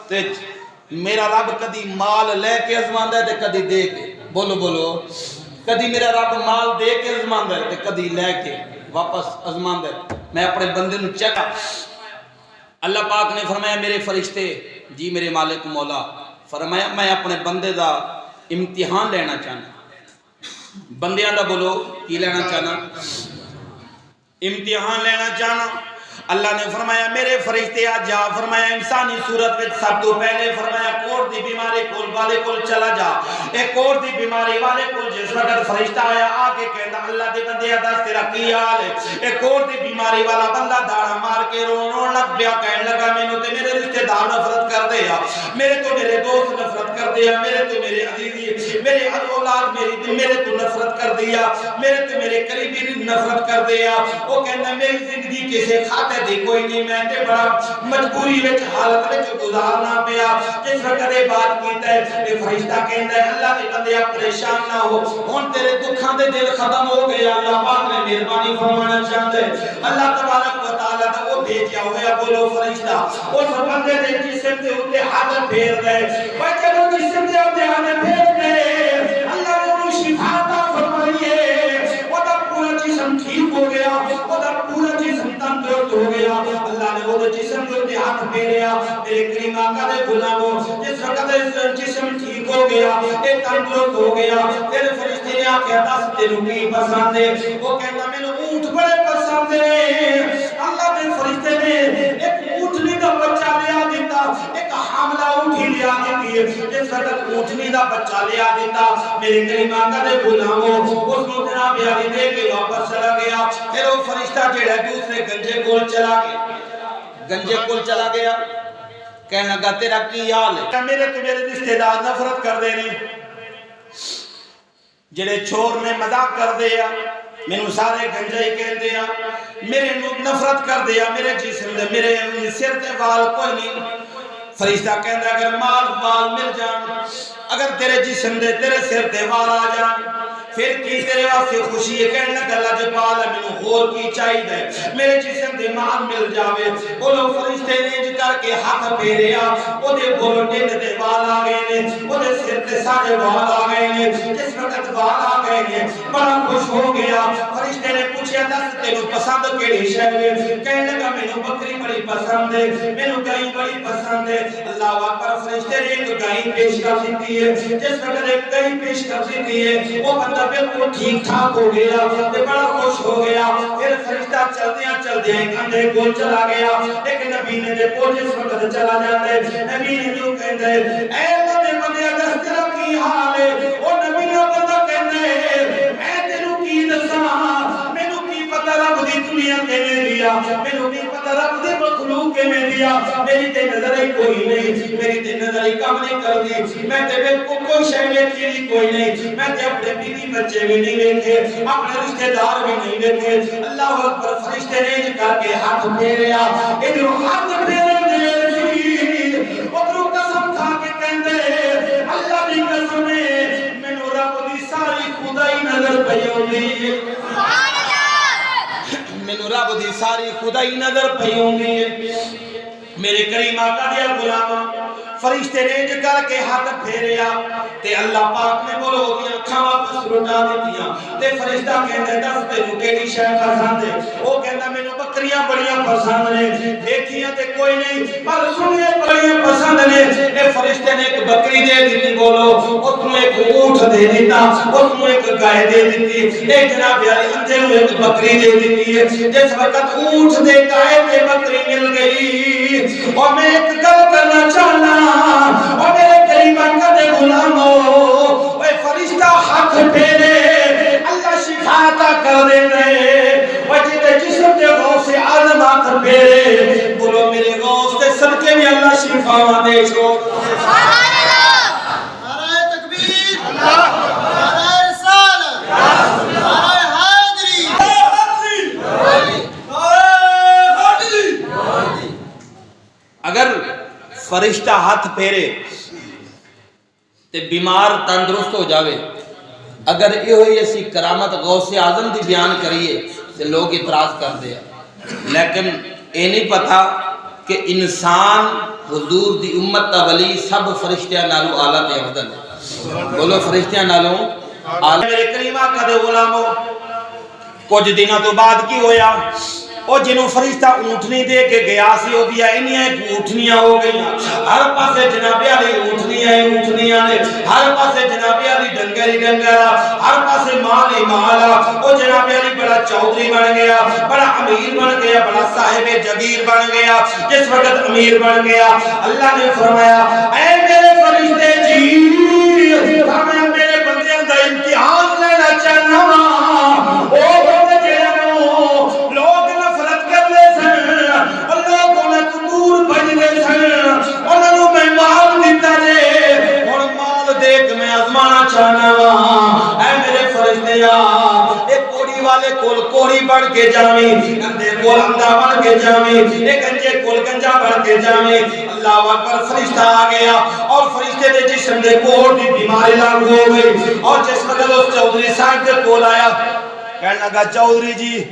تے میرا رب کدی مال لے کے ازماندا ہے تے کدی دے کے بولو کدی میرا رب مال دے کے ازماندا ہے تے کدی لے کے واپس ازماندا ہے میں اپنے بندے نو چیک اللہ پاک نے فرمایا میرے فرشتے جی میرے مالک مولا فرمایا میں اپنے بندے دا امتحان لینا چاہنا بندیاں دا بولو کی لینا چاہنا امتحان لینا چاہنا اللہ نے فرمایا میرے فرشتے آ جا فرمایا انسانی صورت وچ سب تو پہلے فرمایا کوڑ دی بیماری کول والے کول چلا جا اے کوڑ دی بیماری والے کول جس وقت فرشتہ آیا آ کے کہندا اللہ دے بندے دس تیرا کی حال ہے اے کوڑ دی بیماری والا بندہ داڑا مار کے رون لگ پیا کہن لگا مینوں تے میرے رشتہ دار نفرت کر دے میرے تو میرے دوست نفرت کر دے میرے تو میرے عزیزی میرے اولاد میرے تو نفرت کر دیا میرے تو میرے قریبی نفرت کر دیا وہ کہندا میری زندگی کسے خاطر دی کوئی نہیں میں تے بڑا مجبوری وچ حالت وچ گزارنا پیا جس وقت یہ بات کیتا ہے یہ فرشتہ کہندا ہے اللہ دے بندے پریشان نہ ہو ہن تیرے دکھاں دے دل ختم ہو گئے اللہ پاک نے مہربانی فرمانا چاہتا ہے اللہ تبارک و تعالی دا وہ بھیجیا ہوا بولو فرشتہ اس بندے دے جسم دے اوتے ہاتھ پھیر دے او جدوں جسم دے اوتے ہاتھ پھیر دے اللہ نے انہوں شفا عطا فرمائی ہے وہ دا پورا جسم ٹھیک ہو گیا وہ دا پورا جسم تندرست ہو گیا اللہ نے وہ جسم کے اوپر ہاتھ پھیریا میرے کریم آقا دے غلاموں جس وقت جسم ٹھیک ہو گیا اے تندرست ہو گیا پھر فرشتے نے آکھیا دس تینوں کی پسند ہے وہ کہندا مینوں اونٹ بڑے پسند نے اللہ دے فرشتے نے ایک اونٹنی دا بچہ لیا دیتا ایک حاملہ اونٹی لیا دیتی ہے جس وقت اونٹنی دا بچہ لیا دیتا میرے کریم آقا دے غلاموں اس کو جناب علی دے کے واپس چلا گیا پھر وہ فرشتہ جڑا دوسرے گنجے کول چلا گیا کہنے لگا تیرا کی حال ہے میرے تو میرے رشتہ دار نفرت کر دے نہیں جڑے چھوڑ نے مذاق کر دیا مینوں سارے گنجے ہی کہہ دیا میرے نفرت کر دیا میرے جسم دے میرے سر تے وال کوئی نہیں فرشتہ کہندا اگر مال مل جان اگر تیرے جسم دے تیرے سر تے وال آ جان پھر کی تیرے واسطے خوشی ہے کہنے لگا اللہ جے پالا مینوں اور کی چاہیے میرے جسم دے مال مل جاوے بولو فرشتے نے انج کر کے ہاتھ پھیریا او دے بولو ٹنڈ تے وال آ گئے نے او دے سر تے سارے وال آ گئے نے جس وقت وال آ گئے نے بڑا خوش ہو گیا فرشتے نے پوچھا دس تینوں پسند کیڑی شے ہے کہنے لگا مینوں بکری بڑی پسند ہے مینوں گائے بڑی پسند ہے اللہ اکبر فرشتے نے ایک گائے پیش کر دی ہے جس وقت ایک گائے پیش کر دی ہے وہ بندہ بالکل ٹھیک ٹھاک ہو گیا تے بڑا خوش ہو گیا پھر فرشتہ چلدے ایک اندھے کول چلا گیا ایک نبی نے دے کول جس وقت چلا جاتا ہے نبی نے جو کہندا ہے اے اللہ دے بندے دس تیرا کی حال ہے او نبی نے بندہ کہندا ہے میں تینوں کی دساں مینوں کی پتہ رب دی دنیا کیویں دیا مینوں کی پتہ رب دی مخلوق کیویں دیا میری تے نظر ہی کوئی نہیں میری تے نظر ہی کام نہیں کردی میں تے بالکل کوئی شے ویکھی کوئی نہیں میں تے اپنے بیوی بچے بھی نہیں دیکھے اپنے رشتہ دار بھی نہیں دیکھے اللہ اکبر فرشتے نے کر کے ہاتھ پھیریا ادھر ہاتھ پھیرے ادھر قسم کھا کے کہندے اللہ دی ہوندی مینوں رب دی ساری خدائی نظر پئی ہوندی ہے میرے کریم آقا دیا غلام فرشتے نے انج کر کے ہاتھ پھیریا تے اللہ پاک نے بولو دی اکھاں واپس لٹا دتیاں تے فرشتہ کہندا دس تینوں کیڑی شے پسند ہے او کہندا مینوں بکریاں بڑیاں پسند نے دیکھیاں تے کوئی نہیں پر سنیاں بڑیاں پسند نے اے فرشتے نے ایک بکری دے دتی بولو اس نوں ایک اونٹ دے دیتا اس نوں ایک گائے دے دتی اے جناب علی اندے نوں ایک بکری دے دتی ہے جس وقت اونٹ دے گائے تے بکری مل گئی اور میں ایک گل کرنا چاہنا اور میرے کریم آقا دے غلامو اے فرشتہ ہاتھ پھیرے اللہ شفا عطا کر دے اور جے جسم دے غوث اعظم ہاتھ پھیرے بولو میرے غوث دے صدقے میں اللہ شفا دے چھو سبحان اللہ نعرہ تکبیر اللہ نعرہ رسالت نعرہ حیدری اگر فرشتہ ہاتھ پھیرے تے بیمار تندرست ہو جاوے اگر یہ ہوئی ایسی کرامت غوث اعظم دی بیان کریے تے لوگ اعتراض کر دیا لیکن اے نہیں پتا کہ انسان حضور دی امت دا ولی سب فرشتیاں نالوں اعلیٰ تے افضل ہے بولو فرشتیاں نالوں اعلیٰ میرے کریم آقا دے غلامو کچھ دنوں تو بعد کی ہویا اور جنہوں فرشتہ اونٹنی دے کے گیا سی ہو دیا انہیں ایک اونٹنیاں ہو گئی ہر پاسے جناب علی اونٹنیاں نے ہر پاسے جناب علی ڈنگری ڈنگرا ہر پاسے مال ہی مالا وہ جناب علی بڑا چودھری بن گیا بڑا امیر بن گیا بڑا صاحب جگیر بن گیا جس وقت امیر بن گیا اللہ نے فرمایا اے میرے فرشتے جی فرمایا میرے بندیاں دا امتحان لینا چاہنا کوڑی بڑھ کے جاویں اندھے کول اندھا بڑھ کے جاویں ایک گنجے کول گنجا بڑھ کے جاویں اللہ اکبر فرشتہ آ گیا اور فرشتے دے جسم دے کوڑ دی بیماری لاگو ہو گئی اور جس وقت اس چودھری صاحب دے کول آیا کہنے لگا چودھری جی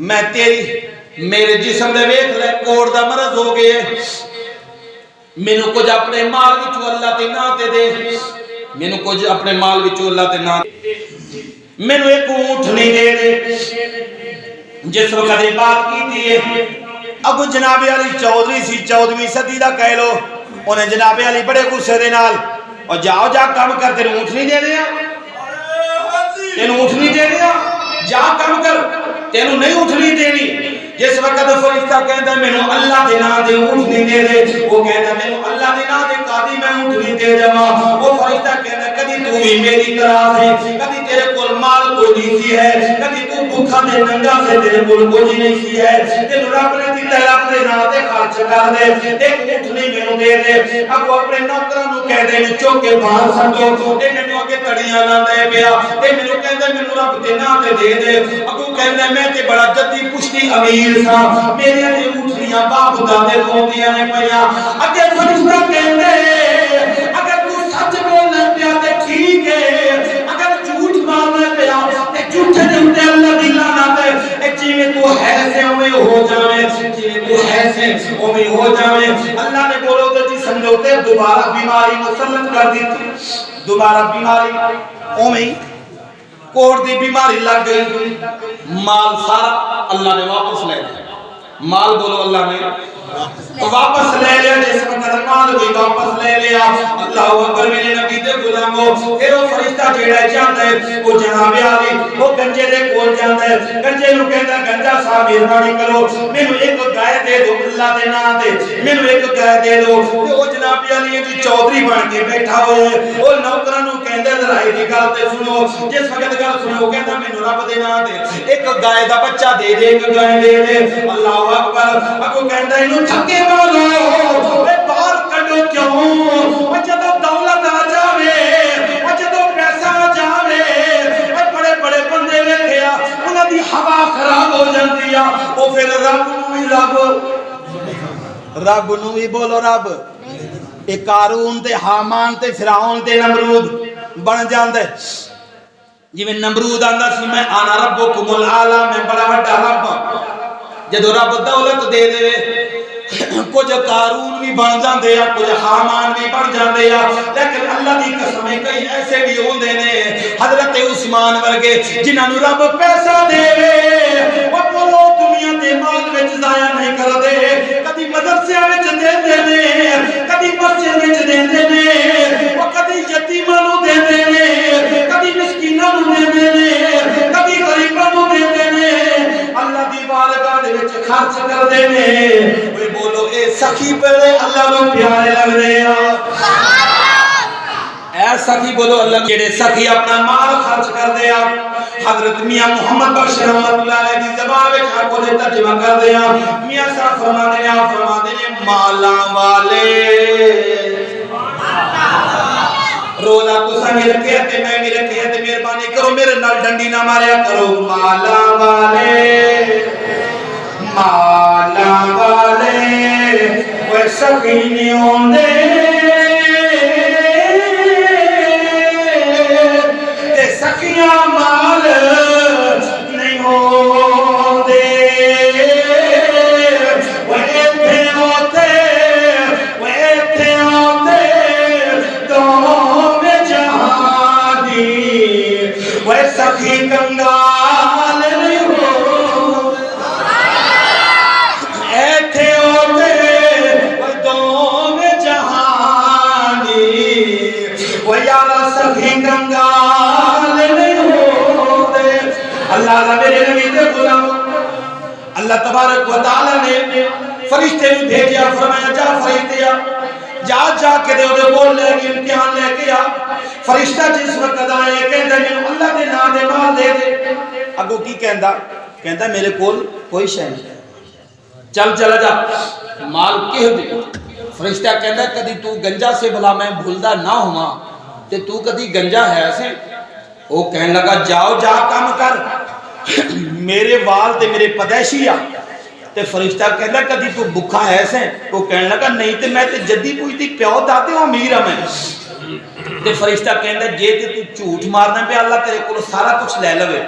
میں تیری میرے جسم دے ویکھ لے کوڑ دا مرض ہو گئے مینوں کچھ اپنے مال وچوں اللہ تے نہ تے دے مینوں کچھ اپنے مال وچوں اللہ تے نہ میں نے ایک اونٹ نہیں دے دے جس وقت یہ بات کی تھی اب جناب علی چودھری سی 14ویں صدی دا کہہ لو انہیں جناب علی بڑے غصے دے نال اور جاؤ جا کام کر تیرے اونٹ نہیں دے دیا تینوں اونٹ نہیں دے دیا جا کام کر تینوں نہیں اونٹ نہیں دینی جس وقت فرشتہ کہتا ہے مینوں اللہ دے نام دے اونٹ نہیں دے دے وہ کہتا ہے مینوں اللہ دے نام دے قاضی میں اونٹ نہیں دے جاواں وہ فرشتہ کہتا ہے کبھی تو بھی میری طرح ہے کبھی تیرے کول مال کوئی نہیں سی ہے کبھی تو بھوکا تے ننگا سے تیرے کول کوئی نہیں سی ہے تینوں رب نے دتا رب دے نام تے خرچ کر دے ایک اونٹ نہیں مینوں دے دے اب وہ اپنے نوکراں نوں کہہ دے چوک کے باہر سٹو اے مینوں اگے تڑیاں لاندا ہے پیا اے مینوں کہندا مینوں رب دے نام تے دے دے اگوں کہندا میں تے بڑا جدی پشتی امیر میرے تے اونٹیاں باپ دادے روندیاں نے پیاں اگے فرشتہ کہندے اگر تو سچ بولنا پیا تے ٹھیک ہے اگر جھوٹ مارنا پیا تے جھوٹے دے اوتے اللہ دی لعنت ہے جویں تو ہے سے اویں ہو جاویں جویں تو ہے سے اویں ہو جاویں اللہ نے بولو تے جسم دے اوتے دوبارہ بیماری مسلط کر دتی دوبارہ بیماری اویں کوڑ دی بیماری لگ گئی مال سارا اللہ نے واپس لے لیا مال بولو اللہ نے واپس لے لیا جس وقت مال بھی واپس لے لیا اللہ اکبر میرے نبی دے غلامو پھر وہ فرشتہ جیڑا جاندا ہے وہ جناب علی وہ گنجے دے کول جاندا ہے گنجے نوں کہندا گنجا صاحب مہربانی کرو مینوں ایک گائے دے دو اللہ دے نام تے مینوں ایک گائے دے دو تے وہ جناب علی دی چودھری بن کے بیٹھا ہوئے وہ نوکراں نوں کہندا لڑائی دی گل تے سنو جس وقت گل سنو کہندا مینوں رب دے نام تے ایک گائے دا بچہ دے دے ایک گائے دے دے اللہ اکبر اگوں کہندا اینوں تھکے مارو اے باہر کڈو کیوں او جدوں دولت آ جاوے او جدوں پیسہ آ جاوے اے بڑے بڑے بندے ویکھیا انہاں دی ہوا خراب ہو جاندی آ او پھر رب نوں وی بولو رب اے قارون تے حامان تے فرعون تے نمرود بن جاندے جویں نمرود آندا سی میں آنا ربکم العالی، میں بڑا وڈا رب ہاں۔ جدو رب دولت دے دے کچھ قارون بھی بن جاندے یا کچھ حامان بھی بن جاندے یا، لیکن اللہ دی قسم کئی ایسے بھی ہوندے نے حضرت عثمان ورگے جنہاں نوں رب پیسہ دے وہ بولو دنیا دے مال وچ ضائع نہیں کر دے، کدی مدرسے وچ دیندے نے، کدی مسجد وچ دیندے نے، وہ کدی یتیماں نوں دیندے نے، کدی مسکیناں نوں دیندے نے، کدی غریباں نوں دیندے نے، اللہ دی بارگاہ دے وچ خرچ کردے نے۔ اوے بولو اے سخی بڑے اللہ نوں پیارے لگدے آ، اے سخی بولو اللہ جڑے سخی اپنا مال خرچ کردے آ۔ حضرت میاں محمد بخش رحمت اللہ علیہ دی زبان وچ آپ کو ترجمہ کردے آ، میاں صاحب فرماندے نے مالاں والے روزہ تساں بھی رکھیا تے میں بھی رکھیا تے مہربانی کرو میرے نال ڈنڈی نہ ماریا کرو۔ مالاں والے مالاں والے وہ سخی نہیں ہوندے تے سخیاں مال نہیں ہوندے، وہ ایتھے ہوندے وہ ایتھے ہوندے دوویں جہان دی، وہ سخی کنگال نہیں ہوندے، ایتھے ہوندے وہ دوویں جہان دی، وہ یارا سخی کنگال نہیں ہوندے۔ اللہ دا میرے نبی دے غلام اللہ تبارک و تعالی نے فرشتے نوں بھیجیا، فرمایا جا فرشتیا جا کے دے دے بول لے کے امتحان لے کے آ۔ فرشتہ جس وقت آئے کہندا مینوں اللہ دے نام دے مال دے دے، اگوں کی کہندا میرے کول کوئی شے نہیں، چل چلا جا مال کہہ دے۔ فرشتہ کہندا کدی تو گنجا سے بھلا میں بھولدا نہ ہوواں تے تو کدی گنجا ہے ایسے؟ وہ کہنے لگا جاؤ جا کام کر، میرے وال تے میرے پدیشی آ۔ تے فرشتہ کہندا کدی تو بھکھا ہے ایسے؟ وہ کہنے لگا نہیں تے میں تے جدی پوچھتی پیو دادے امیر ہاں میں۔ تے فرشتہ کہندا جے تے تو جھوٹ مارنا پہ اللہ تیرے کول سارا کچھ لے لوے،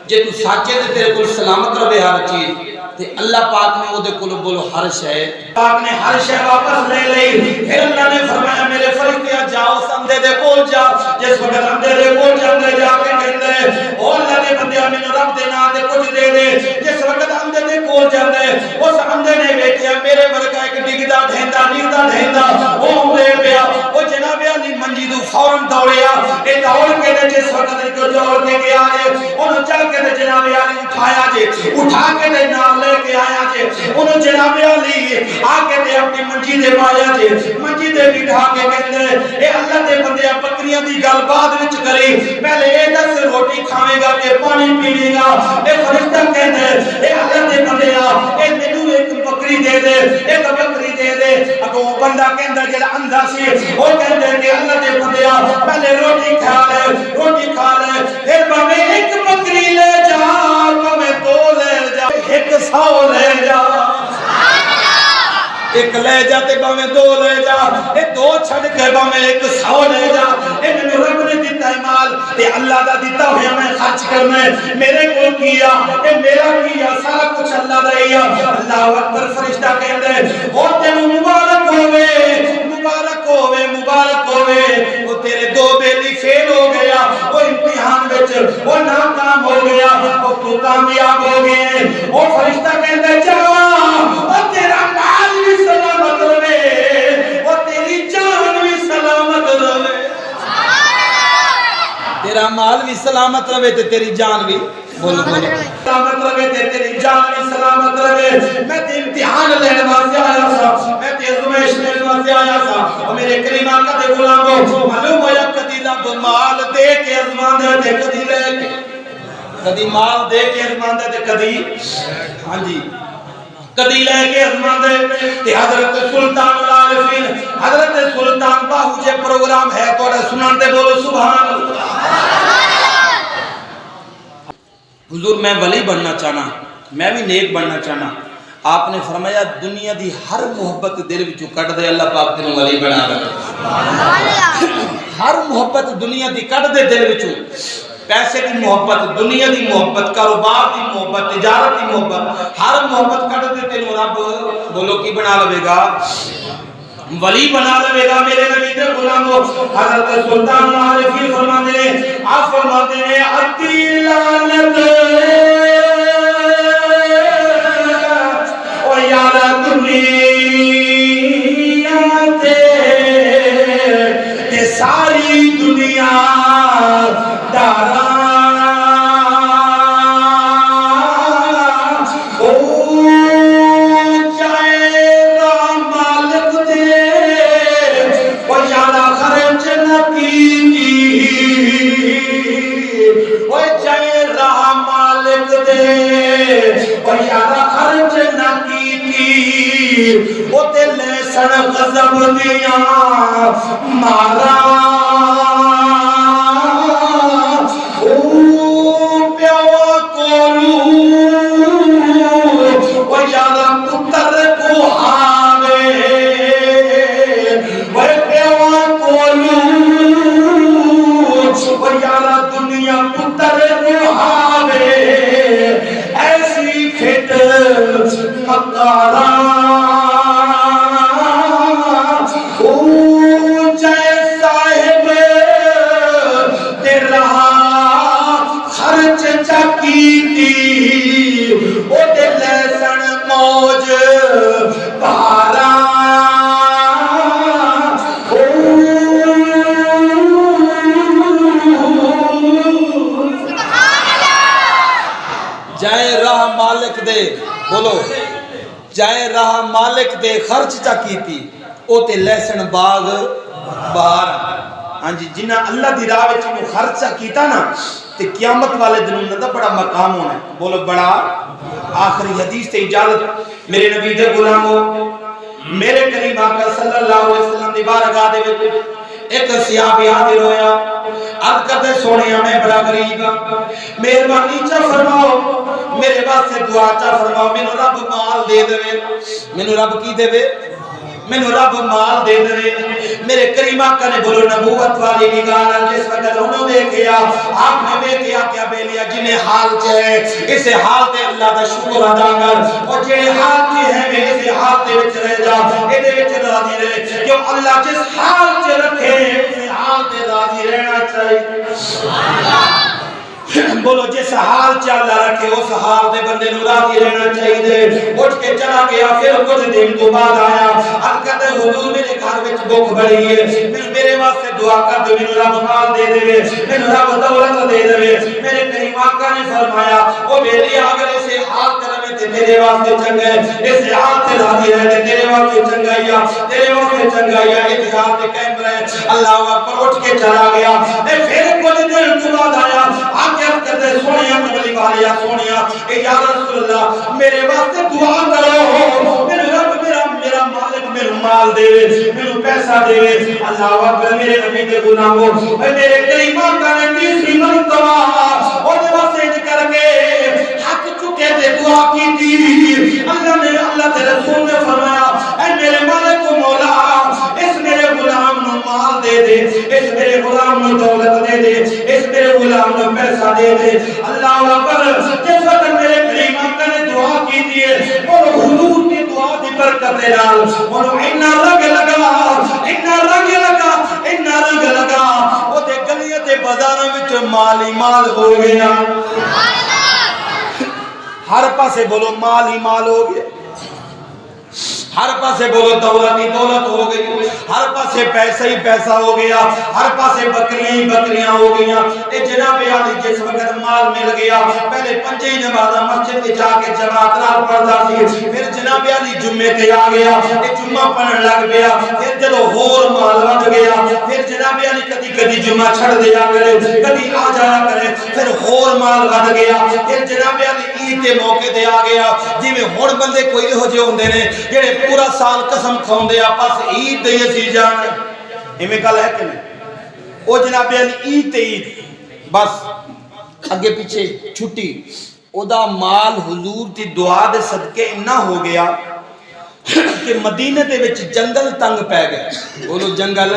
جے تو سچے تے تیرے کول سلامت رہے ہر چیز۔ تے اللہ پاک نے او دے کول بولو ہر شے، پاک نے ہر شے واپس لے لئی۔ پھر اللہ نے فرمایا میرے فرشتے جاؤ اندھے دے کول جا، جس وقت اندھے دے کول جاندے جا کے کہندے او اللہ دے بندیا مینوں رب دے نام تے کچھ دے دے۔ جس وقت اندھے دے کول جاندے اس اندھے نے ویکھیا میرے ورگا ایک ڈگدا ڈھیندا او اونگے پیا، او جناب علی منجی تو فوراً دوڑیا، اے دوڑ کے جس وقت جو دوڑ کے گیا ہے اونوں جا کے جناب علی اٹھایا جے، اٹھا کے نال لے کے آیا جے، انہوں جناب علی آگے دے اپنی منجی دے پایا جے، منجی دے بٹھا کے کہندے اے اللہ دے بندے بکریاں دی گل بعد وچ کری، پہلے اے دس روٹی کھاویں گا کہ پانی پیویں گا؟ اے فرشتہ کہندے اے اللہ دے بندے اے مینوں ایک بکری دے دے، ایک بکری دے دے۔ اگوں بندہ کہندا جڑا اندھا سی او کہندے کہ اللہ دے بندے پہلے روٹی کھا لے پھر بھاویں ایک بکری لے جا بھاویں دو لے جا، ایک 100 لے جا، ایک لے جا تے باویں دو لے جا، اے دو چھڑ کے باویں ایک 100 لے جا۔ اے میں رب نے دیتا ہے مال تے اللہ دا دیتا ہویا میں خرچ کرنا ہے، میرے کو کیا اے میرا کیا سارا کچھ اللہ دا ہی ہے۔ اللہ اکبر فرشتہ کہندے او تینوں مبارک ہوے مبارک ہوے مبارک ہوے، او تیرے دو بیلی فیل ہو گیا، او امتحان وچ او ناکام ہو گیا، او تو کامیاب ہو گئے۔ او فرشتہ کہندے جا او تیرا مال بھی سلامت رہے، او تیری جان بھی سلامت رہے، تیرا مال بھی سلامت رہے تے تیری جان بھی بولو سلامت رہے تے تیری جان بھی سلامت رہے۔ میں تے امتحان لینے واسطے آیا سا، میں تے آزمائش لینے واسطے آیا سا، اور میرے کریم آقا دے غلاموں معلوم ہویا کدی رب مال دے کے آزماندا تے کدی لے کے، کدی مال دے کے آزماندا تے کدی ہاں جی کدی لے کے آزماندا تے حضرت سلطان العارفین حضرت سلطان باہو جے پروگرام ہے تواڈا سنن تے بولو سبحان اللہ۔ حضور میں ولی بننا چاہنا، میں بھی نیک بننا چاہنا۔ آپ نے فرمایا دنیا دی ہر محبت دل وچوں کٹ دے، اللہ پاک تینوں ولی بنا دے۔ ہر محبت دنیا دی کٹ دے دل وچوں، پیسے کی محبت، دنیا دی محبت، کاروبار دی محبت، تجارت دی محبت، ہر محبت کٹ دے تینوں رب بولو کی بنا لے گا؟ ولی بنا لے گا۔ میرے نبی دے غلاموں حضرت سلطان عارفین فرماتے ہیں، آپ فرماتے ہیں اتی لعنت او یار دنیا تے ساری دنیا دارا غضب دیا مارا پیو کولو وہ یارا پتر کو ہاوے وہ پیو کولو وہ یارا دنیا پتر کو ہاوے ایسی پھٹ مکارا بولو جائے راہ مالک دے خرچ چا کیتی او تے لہسن باغ بہار۔ ہاں جی جنہ اللہ دی راہ وچ نو خرچ کیتا نا تے قیامت والے دن انہاں دا بڑا مقام ہونا ہے۔ بولو بڑا۔ آخری حدیث تے اجازت میرے نبی دے غلاموں، میرے کریم آقا صلی اللہ علیہ وسلم دی بارگاہ دے وچ ایک صحابی حاضر ہویا، عرض کرتے سونیا میں بڑا غریب ہاں، مہربانی چا فرماؤ میرے واسطے دعا چا فرماؤ، مینوں رب مال دے دے، مینوں رب کی دے، مینوں رب مال دے دے۔ میرے کریم آقا نے بولو نبوت والی نگاہ جس وقت انہوں نے کیا، آپ نے کیا کیا بے لیا جنہیں حال چاہے اسے حال تے اللہ دا شکر ادا کر، اور جنہیں حال چاہے میں اسے حال تے وچ رہ جا، ایدے وچ راضی رہے، جو اللہ جس حال چاہے رکھے اسے حال تے راضی رہنا چاہیے۔ بولو جس حال چالا رکھے اس حال دے بندے نو راضی رہنا چاہیے۔ اٹھ کے چلا گیا، پھر کچھ دن تو بعد آیا، عرض کرتے حضور میرے گھر وچ دکھ بڑی ہے، میرے واسطے دعا کر دے، مینوں رب مال دے دے، مینوں رب دولت دے دے۔ میرے کریم آقا نے فرمایا او بیلی اگر اسے حال تے رہے تے تیرے واسطے چنگا ہے، اس حال تے راضی رہے تے تیرے واسطے چنگا ہے، تیرے واسطے چنگا ہے، اس حال تے قائم رہے۔ اللہ اکبر، اٹھ کے چلا گیا، پھر کچھ دن تو بعد آیا، کہتے سونیا کملی والیا سونیا اے یا رسول اللہ میرے واسطے دعا کرو، میرے رب میرا مالک میرے مال دے، میرے پیسہ دے۔ اللہ اکبر، میرے نبی دے غلاموں، میرے کریم آقا نے تیسری مرتبہ اور واسطے کر کے ہاتھ چکے تے دعا کی تھی۔ اللہ کے رسول نے فرمایا اے میرے مالک و مولا، اس میرے غلام نو مال دے دے، اس میرے غلام نو دولت دے دے، اس میرے غلام نو پیسہ دے دے۔ اللہ اکبر، جس وقت میرے کریم آقا نے دعا کی تھی اور حضور کی دعا دی برکت نال اور اینا رنگ لگا، اینا رنگ لگا، اینا رنگ لگا، او تے گلیاں تے بازاراں وچ مال ہی مال ہو گیا۔ ہر پاسے بولو مال ہی مال ہو گیا، ہر پاسے بولو دولت ہی دولت ہو گئی، ہر پاسے پیسہ ہی پیسہ ہو گیا، ہر پاسے بکریاں ہی بکریاں ہو گئیاں۔ اے جناب عالی جس وقت مال مل گیا، پہلے پنجے ہی نمازاں مسجد میں جا کے جماعت نال پڑھدا سی، پھر جناب عالی جمعے تے آ گیا، اے جمعہ پڑھن لگ پیا، پھر جدوں ہور مال ود گیا، پھر جناب عالی کدی کدی جمعہ چھڑ دیا کرے، کدی آ جایا کرے، پھر ہور مال ود گیا، پھر جناب عالی عید دے موقع تے آ گیا۔ جویں ہن بندے کوئی ہو جے ہوندے نے جڑے پورا سال قسم کھاؤندے آ بس عید تے اسی جان، ایویں گل ہے کہ نہیں؟ او جناب علی عید تے عید بس اگے پیچھے چھٹی، او دا مال حضور دی دعا دے صدقے اتنا ہو گیا کہ مدینے دے وچ جنگل تنگ پے گئے۔ بولو جنگل،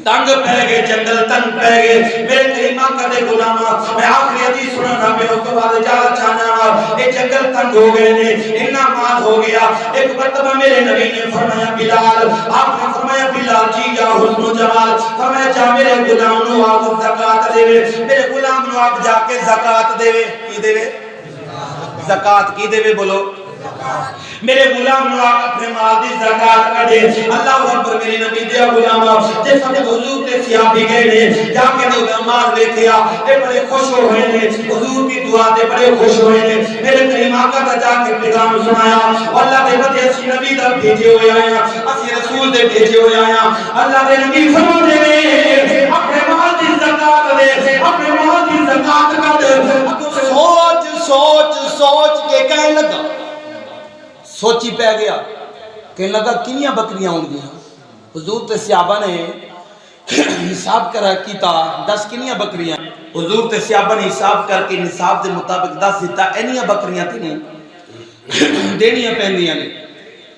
تنگ پہ گئے جنگل تنگ پہ گئے میرے کریم آقا دے غلاماں میں آخری حدیث سنانا میں اس کے بعد جانا چاہنا یہ جنگل تنگ ہو گئے نے اتنا مال ہو گیا ایک مرتبہ میرے نبی نے فرمایا بلال آپ نے فرمایا بلال جی یا حسن و جمال فرمایا جا میرے غلام نو آپ زکات دے میرے غلام نو آپ جا کے زکات دے کی دے زکات کی دے بولو میرے غلام نو اپنے مال دی زکات کڈے اللہ اکبر میرے نبی دے غلام جس وقت حضور تے صحابی گئے نے جا کے وہ مال ویکھیا اے بڑے خوش ہوئے نے حضور کی دعا تے بڑے خوش ہوئے نے میرے کریم آقا دا جا کے پیغام سنایا اللہ دے بدے اسی نبی دا بھیجے ہوئے آیا اسی رسول دے بھیجے ہوئے آیا اللہ دے نبی فرما دے اپنے مال دی زکات دے اپنے مال دی زکات کڈ سوچ سوچ سوچ کے کہنے لگا سوچی پہ گیا کہنے لگا کنیاں بکریاں ہوں گی حضور تے صحابہ نے حساب کرا کیتا 10 کنیاں بکریاں حضور تے صحابہ نے حساب کر کے نصاب دے مطابق 10 دیتا اینیاں بکریاں تینوں دینیاں پہندیاں نے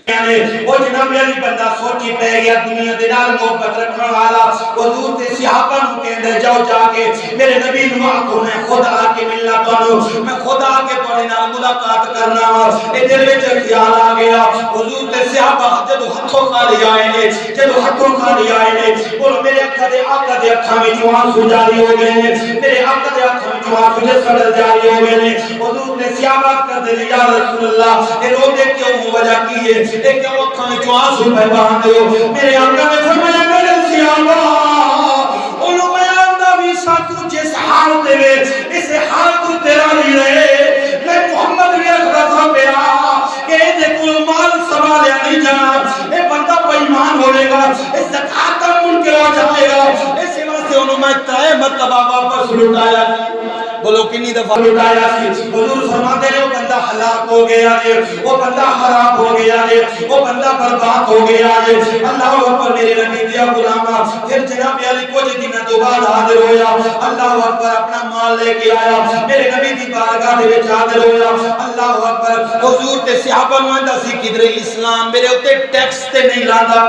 وہ جناب علی بندہ سوچی پہ گیا دنیا دے نال محبت رکھنے والا حضور تے صحابہ نو کہندے جاؤ جا کے میرے نبی نو آکھو میں خود آ کے ملنا تانوں میں خود آ کے تواڈے نال ملاقات کرنا اے دل وچ خیال آ گیا حضور تے صحابہ جدوں ہتھوں خالی آئے نے جدوں ہتھوں خالی آئے نے بولو میرے آقا دے اکھاں وچ آنسو جاری ہو گئے نے میرے آقا دے اکھاں وچ آنسو جاری جاری ہو گئے نے حضور نے صحابہ کہندے یا رسول اللہ اے رو دے کیوں وجہ کی ہے ایک وقت میں جو آنسو پہ باندھے ہو میرے آقا نے فرمایا میرے صحابہ انہوں میں آندہ بھی ساتھو جس حال دے اس حال تو تیرا نہیں رہے میں محمد بھی اخرطہ پہ کہ دے کل مال سوالیا نہیں جانا اے بندہ پیمان ہونے گا اس زکاة منکر ہو جائے گا اس واسطے انہوں میں تائے مرتبہ واپس لٹایا بولو کنی دفعہ لٹایا حضور فرماتے ہیں وہ بندہ ہلاک ہو گیا ہے وہ بندہ خراب ہو گیا ہے وہ بندہ برباد ہو گیا ہے اللہ اکبر میرے نبی دیا غلامہ پھر جناب علی کچھ دن تو بعد حاضر ہویا اللہ اکبر اپنا مال لے کے آیا میرے نبی دی بارگاہ دے وچ حاضر ہویا اللہ اکبر حضور تے صحابہ نو آندا سی کدھر اسلام میرے اوتے ٹیکس تے نہیں لاندا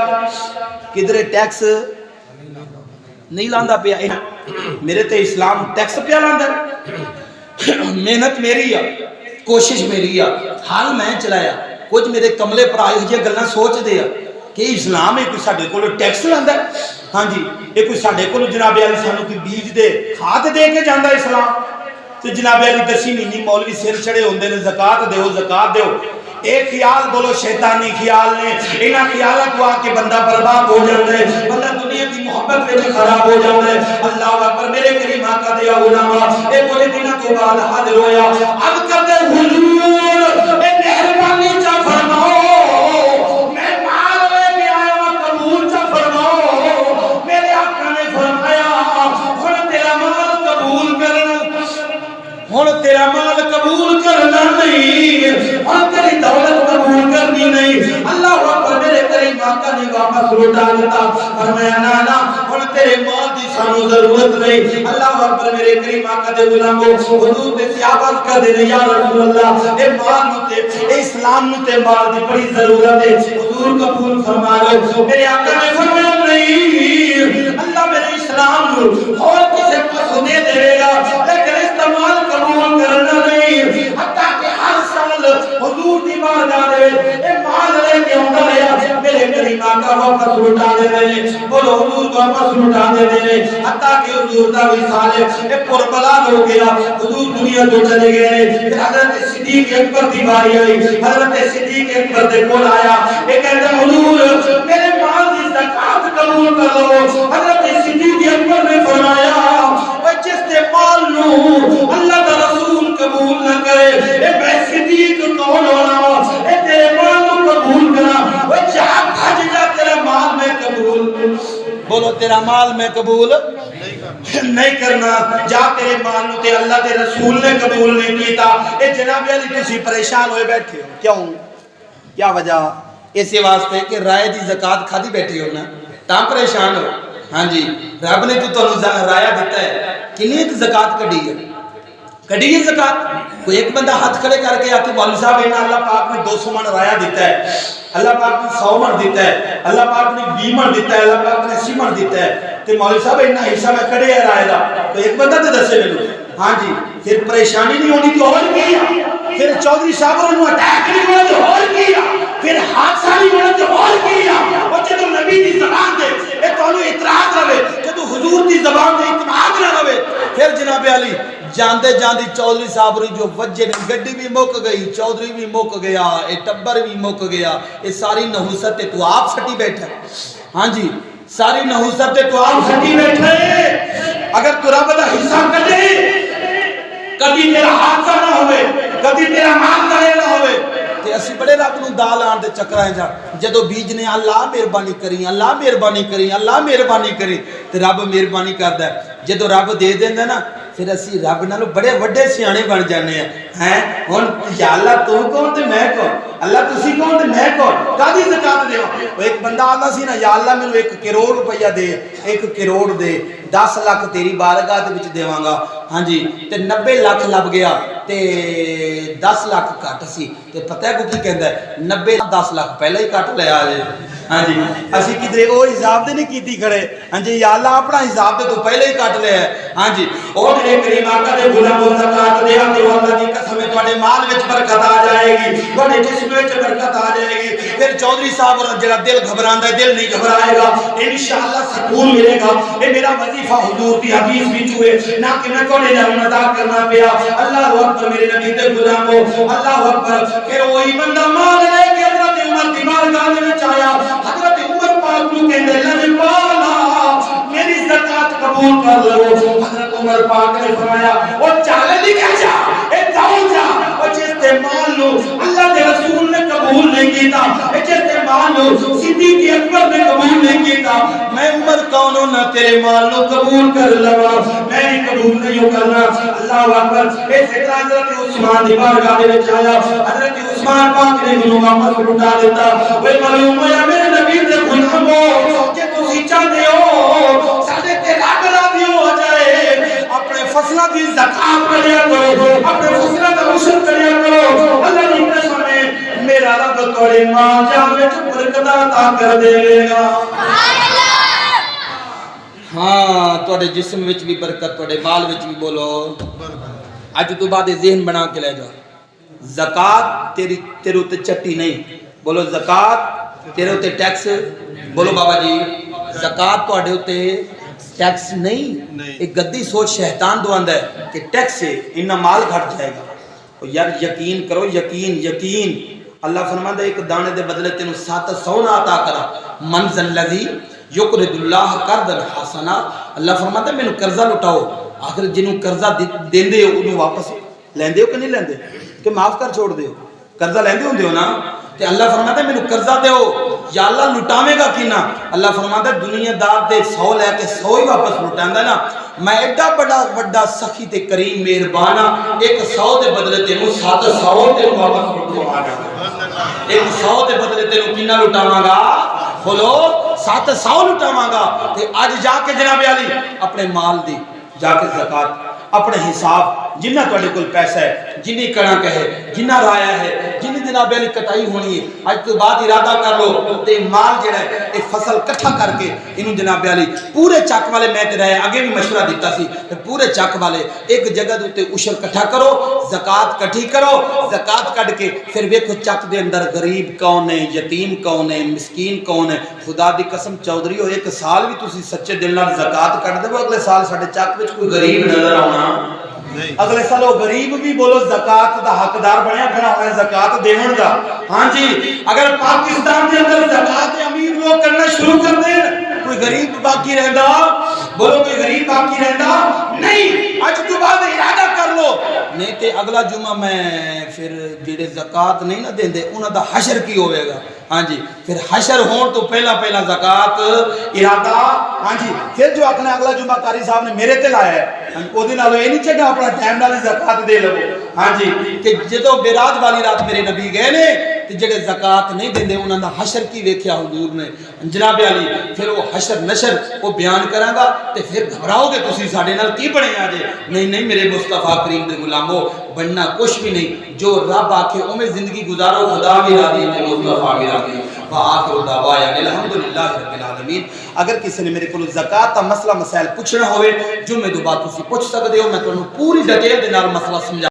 کدھر ٹیکس نہیں لاندا پیا میرے تے اسلام ٹیکس پیا لاندا محنت میری ہے کوشش میری ہے حال میں چلایا کچھ میرے کملے پر آئے ہوئے گلنا سوچ دے کہ اسلام ہے کوئی ساڑھے کو ٹیکس لاندا ہے ہاں جی یہ کوئی ساڑھے کو جناب علی سانو کی بیج دے کھاد دے کے جاندہ اسلام تو جناب علی دسی مہینی مولوی سر چڑے ہوندے نے زکات دیو ایک خیال بولو شیطانی خیال نے انہاں خیالات کو آکے بندہ برباد ہو جاندے بندہ دنیا کی محبت میں خراب ہو جاندے اللہ اکبر میرے کریم آقا دیا علماء اے بولے دنہ تو بعد حاضر ہویا اب کر دے حضور اے مہربانی چا فرماؤ میں مال لے کے آیا ہوں قبول چا فرماؤ میرے آقا نے فرمایا ہن تیرا مال قبول کرنا ہن تیرا مال قبول کرنا نہیں ہن تیری دولت قبول کرنی نہیں اللہ اکبر میرے کریم آقا نے واپس لوٹا دیتا فرمایا نا ہن تیرے مال دی سانو ضرورت نہیں اللہ اکبر میرے کریم آقا دے غلاموں حضور تے صحابہ کہہ دے یا رسول اللہ اے مال نو تے اے اسلام نو تے مال دی بڑی ضرورت ہے حضور قبول فرما لو میرے آقا نے فرمایا نہیں اللہ میرے اسلام نو اور کسے پاس دے دے گا لیکن استعمال قبول کرنا نہیں حتیٰ کہ ہر سال حضور دی بارگاہ دے اے مال لے کے ہوندا رہیا میرے کریم آقا واپس لوٹا دے رہے بولو حضور واپس لوٹا دے رہے حتیٰ کہ حضور دا وصال اے پربلاد ہو گیا حضور دنیا تو چلے گئے پھر حضرت صدیق اکبر دی باری آئی حضرت صدیق اکبر دے کول آیا اے کہتا حضور میرے مال دی زکات قبول کر لو حضرت صدیق اکبر نے فرمایا جس دے مال نو اللہ دا رسول قبول نہ کرے اے میں صدیق کون ہونا اے تیرے مال نو قبول کرا وہ جہاں بھج جا تیرا مال میں قبول بولو تیرا مال میں قبول نہیں کرنا جا تیرے مال نو تے اللہ دے رسول نے قبول نہیں کیتا اے جناب علی تسی پریشان ہوئے بیٹھے ہو کیوں کیا وجہ اسی واسطے کہ رائے دی زکات کھا دی بیٹھے ہو نا تا پریشان ہو ہاں جی رب نے تو رایہ دیتا ہے کنی ایک زکات کڑی ہے زکات کوئی ایک بندہ ہاتھ کھڑے کر کے آتے مولوی صاحب انہا اللہ پاک نے 200 من رایہ دیتا ہے اللہ پاک نے 100 من دیتا ہے اللہ پاک نے 20 من دیتا ہے اللہ پاک نے 80 من دیتا ہے تے مولوی صاحب اتنا حصہ میں کڑے ہے رائے دا تو ایک بندہ تے دسے مینوں ہاں جی پھر پریشانی نہیں ہونی تو اور کی پھر چودھری صاحب نوں اٹیک نہیں ہونا تو اور کی پھر حادثہ نہیں ہونا تو اور کی او جدوں نبی دی زبان تے اے تانوں اعتراض رہے جدوں حضور دی زبان تے اعتماد نہ رہے پھر جناب علی جاندے جاندی چودھری صاحب نے جو وجہ نے گڈی بھی مک گئی چودھری بھی مک گیا اے ٹبر بھی مک گیا اے ساری نحوست تے تو آپ سٹی بیٹھا ہاں جی ساری نحوست تے تو آپ سٹی بیٹھے اگر تو رب دا حصہ کٹے کبھی تیرا حادثہ نہ ہوئے کبھی تیرا مال ضائع نہ ہوئے تے اسی بڑے رب نوں دال آن دے چکرائیں جا جدوں بیج نے اللہ مہربانی کری اللہ مہربانی کری اللہ مہربانی کری تے رب مہربانی کردا ہے جدوں رب دے دیندا نا پھر اسی رب نالوں بڑے وڈے سیانے بن جانے ہیں ہن یا اللہ تو کون تے میں کون اللہ تسی کون تے میں کون کادی زکات دیواں او ایک بندہ آندا سی نا یا اللہ مینوں 1 کروڑ روپیہ دے 1 کروڑ دے 10 لاکھ تیری بارگاہ دے وچ دیواں گا ہاں جی تے 90 لاکھ لب گیا تے 10 لاکھ کٹ سی تے پتہ ہے کو کی کہندا ہے 90 10 لاکھ پہلے ہی کٹ لیا جے ہاں جی اسی کدھر او حساب دے نہیں کیتی کھڑے ہاں جی یا اللہ اپنا حساب تے تو پہلے ہی کٹ لیا ہے ہاں جی او میرے کریم آقا دے غلام و زکات دے تے اللہ دی قسم تواڈے مال وچ برکت آ جائے گی تواڈے جسم وچ برکت آ جائے گی پھر چودھری صاحب اور جڑا دل گھبراندا ہے دل نہیں گھبرائے گا انشاءاللہ سکون ملے گا اے میرا وظیفہ حضور دی حدیث وچ ہوئے نہ کہ میں تواڈے نال مذاق کرنا پیا اللہ اکبر میرے نبی دے غلامو اللہ اکبر پھر وہی بندہ مال لے کے حضرت عمر دی بارگاہ دے وچ آیا حضرت عمر پاک نوں کہندے لج پالا میری زکات قبول کر لو حضرت عمر پاک نے فرمایا او چال نکل جا اے جاؤ جا او جس تے مال لو اللہ دے رسول نے قبول نہیں کیتا اے جس تے مال لو صدیق اکبر نے قبول نہیں کیتا میں عمر کونوں نہ تیرے مال نو قبول کر لواں میں نہیں قبول نہیں کرنا اللہ اکبر اے سیدنا حضرت عثمان دی بارگاہ دے وچ آیا حضرت عثمان پاک نے منوں واپس لٹا دیتا اوے معلوم ہویا میرے نبی دے غلامو کہ تسی چاہندے ہو ساڈے تے رب راضی ہو جائے اپنے فصلاں دی زکات کریا کرو اپنے فصلاں دا عشر کریا کرو اللہ دی قسم ہے میرا رب تواڈے مال جان وچ برکت عطا کر دے گا ہاں تواڈے جسم وچ بھی برکت تواڈے مال وچ بھی بولو اج تو بعد ذہن بنا کے لے جاؤ زکات تیرے تے چٹی نہیں بولو زکات تیرے تے ٹیکس بولو بابا جی زکات تواڈے تے ٹیکس نہیں ایک گدی سوچ شیطان دواندا ہے کہ ٹیکس سے انہا مال گھٹ جائے گا یار یقین کرو یقین اللہ فرماتا ہے ایک دانے دے بدلے تینوں 700 نہ عطا کرا منزل الذی یقرض اللہ قرضا حسنا اللہ فرماتا ہے مینوں قرضہ لٹاؤ آخر جنوں قرضہ دیندے ہو انہوں واپس لیندے ہو کہ نہیں لیندے کہ معاف کر چھوڑ دے ہو قرضہ لیندے ہوندے ہو نا تے اللہ فرماتا ہے مینوں قرضہ دیو یا اللہ لٹاوے گا کینا اللہ فرماتا ہے دنیا دار دے 100 لے کے 100 ہی واپس لٹاندا نا میں ایڈا بڑا سخی تے کریم مہربان ہاں 100 دے بدلے تینوں 700 تے واپس لٹاواں گا 100 دے بدلے تینوں کینا لٹاواں گا بولو 700 لٹاواں گا تے اج جا کے جناب علی اپنے مال دی جا کے زکات اپنے حساب جنہ تواڈے کول پیسہ ہے جنی کڑک ہے جنہ رایا ہے جنی جناب علی کٹائی ہونی ہے اج تو بعد ارادہ کر لو تے مال جڑا ہے اے فصل کٹھا کر کے اینو جناب علی پورے چک والے میں تے رہے اگے بھی مشورہ دیتا سی تے پورے چک والے ایک جگہ دے عشر کٹھا کرو زکات کٹھی کرو زکات کڈ کے پھر ویکھو چک دے اندر غریب کون ہے یتیم کون ہے مسکین کون ہے خدا دی قسم چودھری ہو ایک سال بھی تسی سچے دل نال زکات کڈ دے اگلے سال ساڈے چک وچ کوئی غریب نظر آونا اگلے سال وہ غریب بھی بولو زکات دا حقدار بنیا کھڑا ہونا ہے زکات دیون دا ہاں جی اگر پاکستان دے اندر زکات امیر لوگ کرنا شروع کر دیں کوئی غریب باقی رہندا بولو کوئی غریب باقی رہندا نہیں اج تو بعد ارادہ کر لو نہیں تے اگلا جمعہ میں پھر جڑے زکات نہیں نہ دیندے انہاں دا حشر کی ہوے گا ہاں جی پھر حشر ہون تو پہلا زکات ارادہ ہاں جی پھر جو اپنے اگلا جمعہ قاری صاحب نے میرے تے لایا ہے او دے نال اے نہیں چنگا اپنا ٹائم نال زکات دے لو ہاں جی کہ جدوں بیراج والی رات میرے نبی گئے نے تے جڑے زکات نہیں دیندے انہاں دا حشر کی ویکھیا حضور نے جناب علی پھر وہ حشر نشر وہ بیان کراں گا تے پھر گھبراؤ گے تسی ساڈے نال کی بنے آ جے نہیں میرے مصطفیٰ کریم دے غلامو بننا کچھ بھی نہیں جو رب آکھے اوویں زندگی گزارو خدا بھی راضی تے مصطفیٰ بھی راضی وآخر دعوانا الحمدللہ رب العالمین اگر کسی نے میرے کو زکات دا مسئلہ مسائل پوچھنا ہوئے جمعے دو بات تسی پوچھ سکدے ہو میں تانوں پوری ڈیٹیل دے نال مسئلہ سمجھا